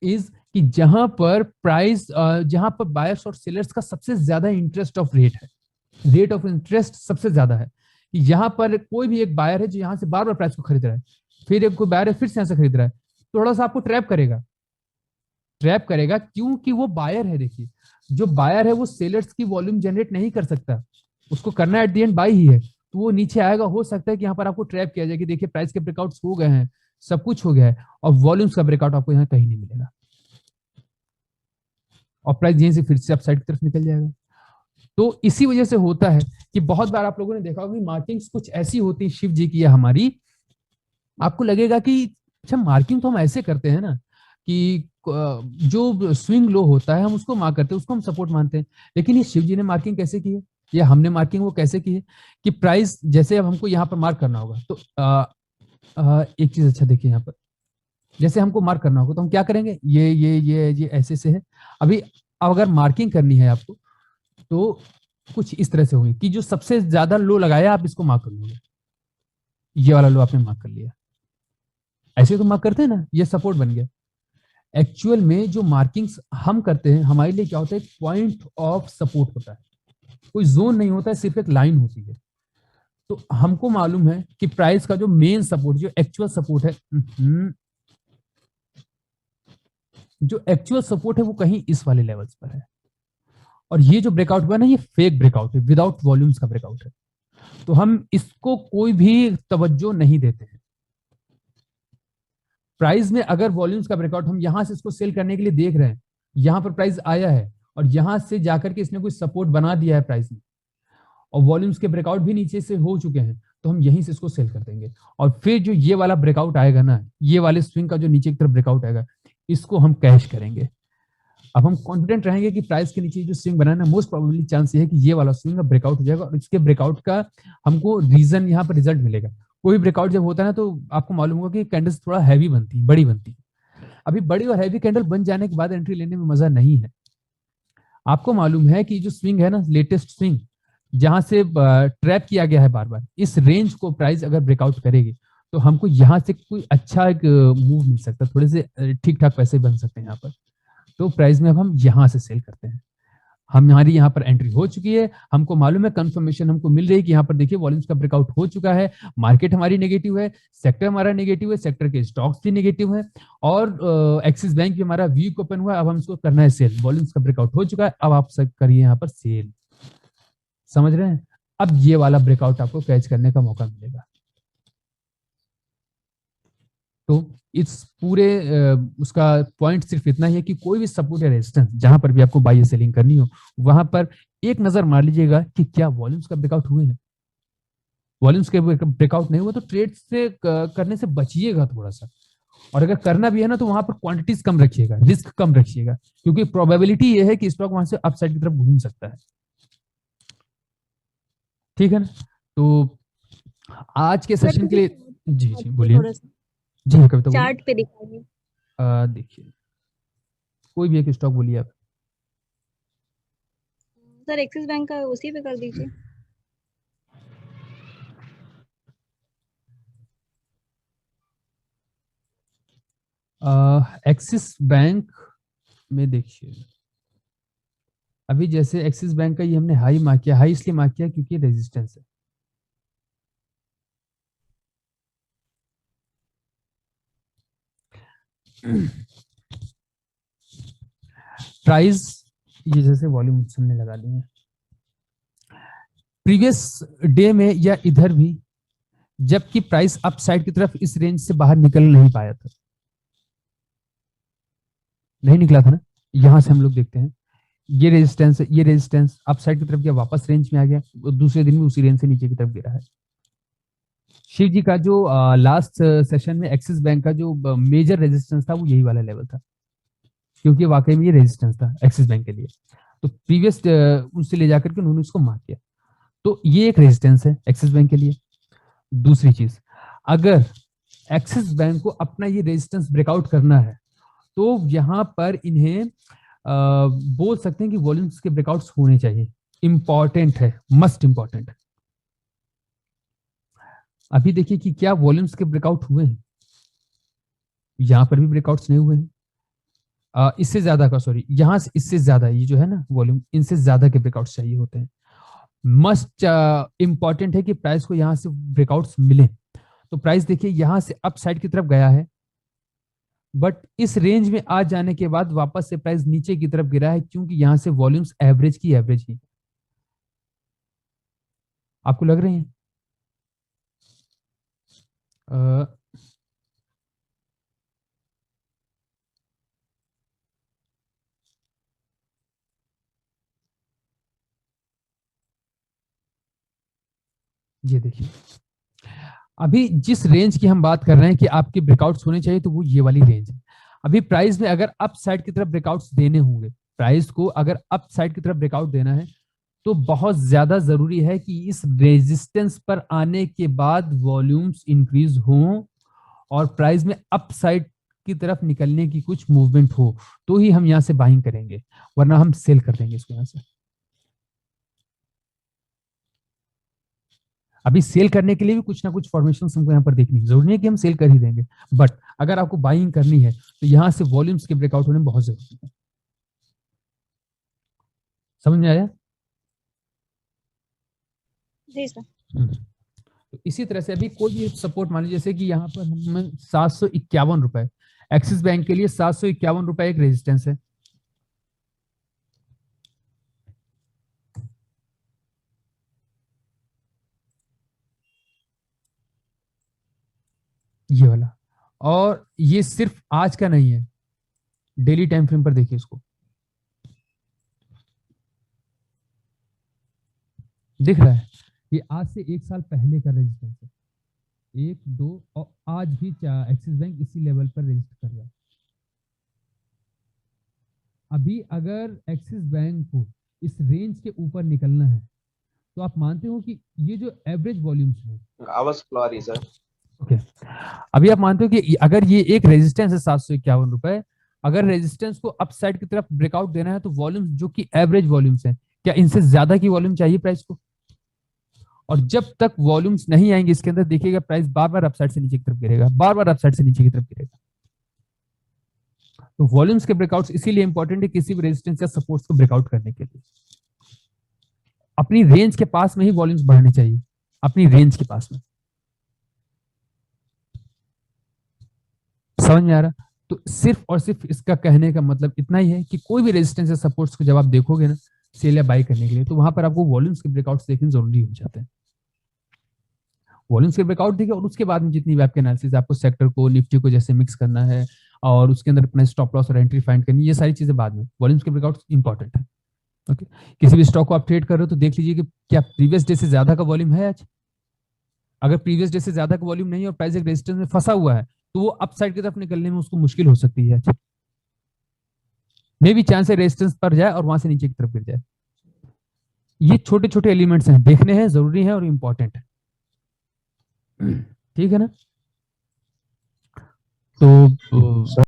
is कि जहां पर प्राइस, जहां पर बायर्स और सेलर्स का सबसे ज्यादा इंटरेस्ट ऑफ रेट है, रेट ऑफ इंटरेस्ट सबसे ज्यादा है। यहां पर कोई भी एक बायर है जो यहां से बार बार प्राइस को खरीद रहा है, फिर एक कोई बायर है फिर से यहां से खरीद रहा है, थोड़ा सा आपको ट्रैप करेगा क्योंकि वो बायर है। देखिए जो बायर है वो सेलर्स की वॉल्यूम जनरेट नहीं कर सकता, उसको करना एट द एंड बाई ही है, तो वो नीचे आएगा। हो सकता है कि यहाँ पर आपको ट्रैप किया जाए कि देखिए प्राइस के ब्रेकआउट्स हो गए हैं, सब कुछ हो गया है और वॉल्यूम्स का ब्रेकआउट आपको यहाँ कहीं नहीं मिलेगा और प्राइस यहीं से फिर से अपसाइड की तरफ निकल जाएगा। तो इसी वजह से होता है कि बहुत बार आप लोगों ने देखा होगा कि मार्किंग्स कुछ ऐसी होती है शिव जी की या हमारी, आपको लगेगा कि अच्छा मार्किंग तो हम ऐसे करते हैं ना कि जो स्विंग लो होता है हम उसको मार्क करते हैं, उसको हम सपोर्ट मानते हैं। लेकिन ये शिव जी ने मार्किंग कैसे की है या हमने मार्किंग वो कैसे की है कि प्राइस जैसे अब हमको यहाँ पर मार्क करना होगा तो एक चीज अच्छा देखिए यहाँ पर, जैसे हमको मार्क करना होगा तो हम क्या करेंगे, ये ऐसे से है। अभी अब अगर मार्किंग करनी है आपको तो कुछ इस तरह से होगी कि जो सबसे ज्यादा लो लगाया आप इसको मार्क कर लोगे, ये वाला लो आपने मार्क कर लिया, ऐसे तो मार्क करते हैं ना, ये सपोर्ट बन गया। एक्चुअल में जो मार्किंग्स हम करते हैं हमारे लिए क्या होता है, पॉइंट ऑफ सपोर्ट होता है, कोई जोन नहीं होता है, सिर्फ एक लाइन होती है। तो हमको मालूम है कि प्राइस का जो मेन सपोर्ट, जो एक्चुअल सपोर्ट है, जो एक्चुअल सपोर्ट है वो कहीं इस वाले लेवल्स पर है। और ये जो ब्रेकआउट हुआ ना, ये फेक ब्रेकआउट है, विदाउट वॉल्यूम्स का ब्रेकआउट है। तो हम इसको कोई भी तवज्जो नहीं देते हैं। प्राइस में अगर वॉल्यूम्स का ब्रेकआउट, हम यहां से इसको सेल करने के लिए देख रहे हैं, यहां पर प्राइस आया है और यहां से जाकर के इसने कोई सपोर्ट बना दिया है प्राइस में, और वॉल्यूम्स के ब्रेकआउट भी नीचे से हो चुके हैं, तो हम यहीं से इसको सेल कर देंगे। और फिर जो ये वाला ब्रेकआउट आएगा ना, ये वाले स्विंग का जो नीचे की तरफ ब्रेकआउट आएगा, इसको हम कैश करेंगे। अब हम कॉन्फिडेंट रहेंगे कि प्राइस के नीचे जो स्विंग बनाना, मोस्ट प्रोबेबली चांस ये है कि ये वाला स्विंग ब्रेकआउट हो जाएगा और इसके ब्रेकआउट का हमको रीजन यहाँ पर रिजल्ट मिलेगा। कोई ब्रेकआउट जब होता है ना तो आपको मालूम होगा कि कैंडल्स थोड़ा हैवी बनती है, बड़ी बनती है। अभी बड़ी और हैवी कैंडल बन जाने के बाद एंट्री लेने में मजा नहीं है। आपको मालूम है कि जो स्विंग है ना, लेटेस्ट स्विंग जहां से ट्रैप किया गया है बार बार, इस रेंज को प्राइस अगर ब्रेकआउट करेगी तो हमको यहाँ से कोई अच्छा एक मूव मिल सकता है, थोड़े से ठीक ठाक पैसे बन सकते हैं यहाँ पर। तो प्राइस में अब हम यहाँ से सेल करते हैं। हमारी यहाँ पर एंट्री हो चुकी है, हमको मालूम है, कंफर्मेशन हमको मिल रही है कि यहाँ पर देखिए वॉल्यूम्स का ब्रेकआउट हो चुका है, मार्केट हमारी नेगेटिव है, सेक्टर हमारा नेगेटिव है, सेक्टर के स्टॉक्स भी नेगेटिव है, और एक्सिस बैंक भी हमारा वीक ओपन हुआ है। अब हम इसको करना है सेल, वॉल्यूम्स का ब्रेकआउट हो चुका है, अब आप सब करिए यहाँ पर सेल। समझ रहे हैं? अब ये वाला ब्रेकआउट आपको कैच करने का मौका मिलेगा। तो इस पूरे उसका पॉइंट सिर्फ इतना ही है कि कोई भी सपोर्ट या रेजिस्टेंस जहां पर भी आपको बाई या सेलिंग करनी हो, वहां पर एक नजर मार लीजिएगा कि क्या वॉल्यूम्स का ब्रेकआउट हुए हैं। वॉल्यूम्स के ब्रेकआउट नहीं हुआ तो ट्रेड से करने से बचिएगा थोड़ा सा, और अगर करना भी है ना तो वहां पर क्वांटिटीज कम रखिएगा, रिस्क कम रखिएगा, क्योंकि प्रोबेबिलिटी ये है कि स्टॉक वहां से अपसाइड की तरफ घूम सकता है। ठीक है ना? तो आज के सेशन के लिए जी जी बोलिए। जी हाँ कविता बोलिए। चार्ट पे दिखाइए। देखिए कोई भी एक स्टॉक बोलिए आप। सर एक्सिस बैंक का उसी पे कर दीजिए। एक्सिस बैंक में देखिए, अभी जैसे एक्सिस बैंक का ये हमने हाई मार्क किया, हाई इसलिए मार्क किया क्योंकि रेजिस्टेंस है। प्राइस ये जैसे वॉल्यूम हमने लगा ली है, प्रीवियस डे में या इधर भी जबकि प्राइस अपसाइड की तरफ इस रेंज से बाहर निकल नहीं पाया था, नहीं निकला था ना, यहां से हम लोग देखते हैं ये रेजिस्टेंस है, ये रेजिस्टेंस अपसाइड की तरफ गया, वापस रेंज में आ गया, दूसरे दिन में उसी रेंज से नीचे की तरफ गिरा है। शिव जी का जो लास्ट सेशन में एक्सिस बैंक का जो मेजर रेजिस्टेंस था वो यही वाला लेवल था, क्योंकि वाकई में ये रेजिस्टेंस था एक्सिस बैंक के लिए। तो प्रीवियस उनसे ले जाकर के उन्होंने उसको मार्क किया, तो ये एक रेजिस्टेंस है एक्सिस बैंक के लिए। दूसरी चीज, अगर एक्सिस बैंक को अपना ये रेजिस्टेंस ब्रेकआउट करना है तो यहां पर इन्हें बोल सकते हैं कि वॉल्यूम्स के ब्रेकआउट्स होने चाहिए, इंपॉर्टेंट है, मस्ट इंपॉर्टेंट है। अभी देखिए कि क्या वॉल्यूम्स के ब्रेकआउट हुए हैं, यहां पर भी ब्रेकआउट्स नहीं हुए हैं। इससे ज्यादा का सॉरी, यहां से इससे ज्यादा, ये जो है ना वॉल्यूम, इनसे ज्यादा के ब्रेकआउट्स चाहिए होते हैं। मस्ट इंपॉर्टेंट है कि प्राइस को यहां से ब्रेकआउट्स मिले। तो प्राइस देखिए यहां से अप साइड की तरफ गया है, बट इस रेंज में आ जाने के बाद वापस से प्राइस नीचे की तरफ गिरा है, क्योंकि यहां से वॉल्यूम्स एवरेज की एवरेज ही आपको लग रहे हैं। ये देखिए, अभी जिस रेंज की हम बात कर रहे हैं कि आपके ब्रेकआउट्स होने चाहिए, तो वो ये वाली रेंज है। अभी प्राइस में अगर अप साइड की तरफ ब्रेकआउट्स देने होंगे, प्राइस को अगर अप साइड की तरफ ब्रेकआउट देना है, तो बहुत ज्यादा जरूरी है कि इस रेजिस्टेंस पर आने के बाद वॉल्यूम्स इंक्रीज हों और प्राइस में अप साइड की तरफ निकलने की कुछ मूवमेंट हो, तो ही हम यहां से बाइंग करेंगे, वरना हम सेल कर देंगे इसको यहां से। अभी सेल करने के लिए भी कुछ ना कुछ फॉर्मेशन हमको यहाँ पर देखनी है, जरूरी नहीं है कि हम सेल कर ही देंगे, बट अगर आपको बाइंग करनी है तो यहां से वॉल्यूम्स के ब्रेकआउट होने बहुत जरूरी है। समझ में आया? जी सर। तो इसी तरह से अभी कोई भी सपोर्ट मान लीजिए, जैसे कि यहाँ पर हमें 751 रुपए, एक्सिस बैंक के लिए 751 रुपए एक रेजिस्टेंस है। ये वाला, और ये सिर्फ आज का नहीं है, डेली टाइम फ्रेम पर देखिए इसको, दिख रहा है, ये आज से 1 साल पहले का रेजिस्टेंस है, 1, 2, और आज भी एक्सिस बैंक इसी लेवल पर रजिस्टर कर रहा है। अभी अगर एक्सिस बैंक को इस रेंज के ऊपर निकलना है, तो आप मानते हो कि ये जो एवरेज वॉल्यूम्स है, आवाज स्लो आ रही सर। ओके, अभी आप मानते हो कि अगर ये एक रेजिस्टेंस है 751 रुपए, अगर रेजिस्टेंस को अप साइड की तरफ ब्रेकआउट देना है, तो वॉल्यूम्स जो कि एवरेज वॉल्यूम्स है, क्या इनसे ज्यादा की वॉल्यूम चाहिए प्राइस को? और जब तक वॉल्यूम्स नहीं आएंगे इसके अंदर, देखिएगा प्राइस बार बार अपसाइड से नीचे की तरफ गिरेगा, बार बार अपसाइड से नीचे की तरफ गिरेगा। तो वॉल्यूम्स के ब्रेकआउट्स इसीलिए इंपॉर्टेंट है किसी भी रेजिस्टेंस या सपोर्ट्स को ब्रेकआउट करने के लिए। अपनी रेंज के पास में ही वॉल्यूम्स बढ़ने चाहिए, अपनी रेंज के पास में। समझ में आ रहा? तो सिर्फ और सिर्फ इसका कहने का मतलब इतना ही है कि कोई भी रेजिस्टेंस या सपोर्ट्स को जब आप देखोगे ना सेल या बाई करने के लिए, तो वहां पर आपको वॉल्यूम्स के ब्रेकआउट्स देखने जरूरी हो जाते हैं। वॉल्यूम्स के ब्रेकआउट देखिए, और उसके बाद में जितनी भी आपके एनालिसिस, आपको सेक्टर को, निफ्टी को जैसे मिक्स करना है और उसके अंदर अपना स्टॉप लॉस और एंट्री फाइंड करनी, ये सारी चीजें बाद में। वॉल्यूम्स के ब्रेकआउट इंपॉर्टेंट है। ओके, किसी भी स्टॉक को आप ट्रेड कर रहे हो तो देख लीजिए कि क्या प्रीवियस डे से ज्यादा का वॉल्यूम है आज। अगर प्रीवियस डे से ज्यादा का वॉल्यूम नहीं है और प्राइस एक रेजिस्टेंस में फंसा हुआ है, तो वो अपसाइड की तरफ निकलने में उसको मुश्किल हो सकती है। मे भी चांस है रेजिस्टेंस पर जाए और वहां से नीचे की तरफ गिर जाए। ये छोटे छोटे एलिमेंट्स हैं, देखने हैं, जरूरी है और इंपॉर्टेंट है। ठीक है ना? तो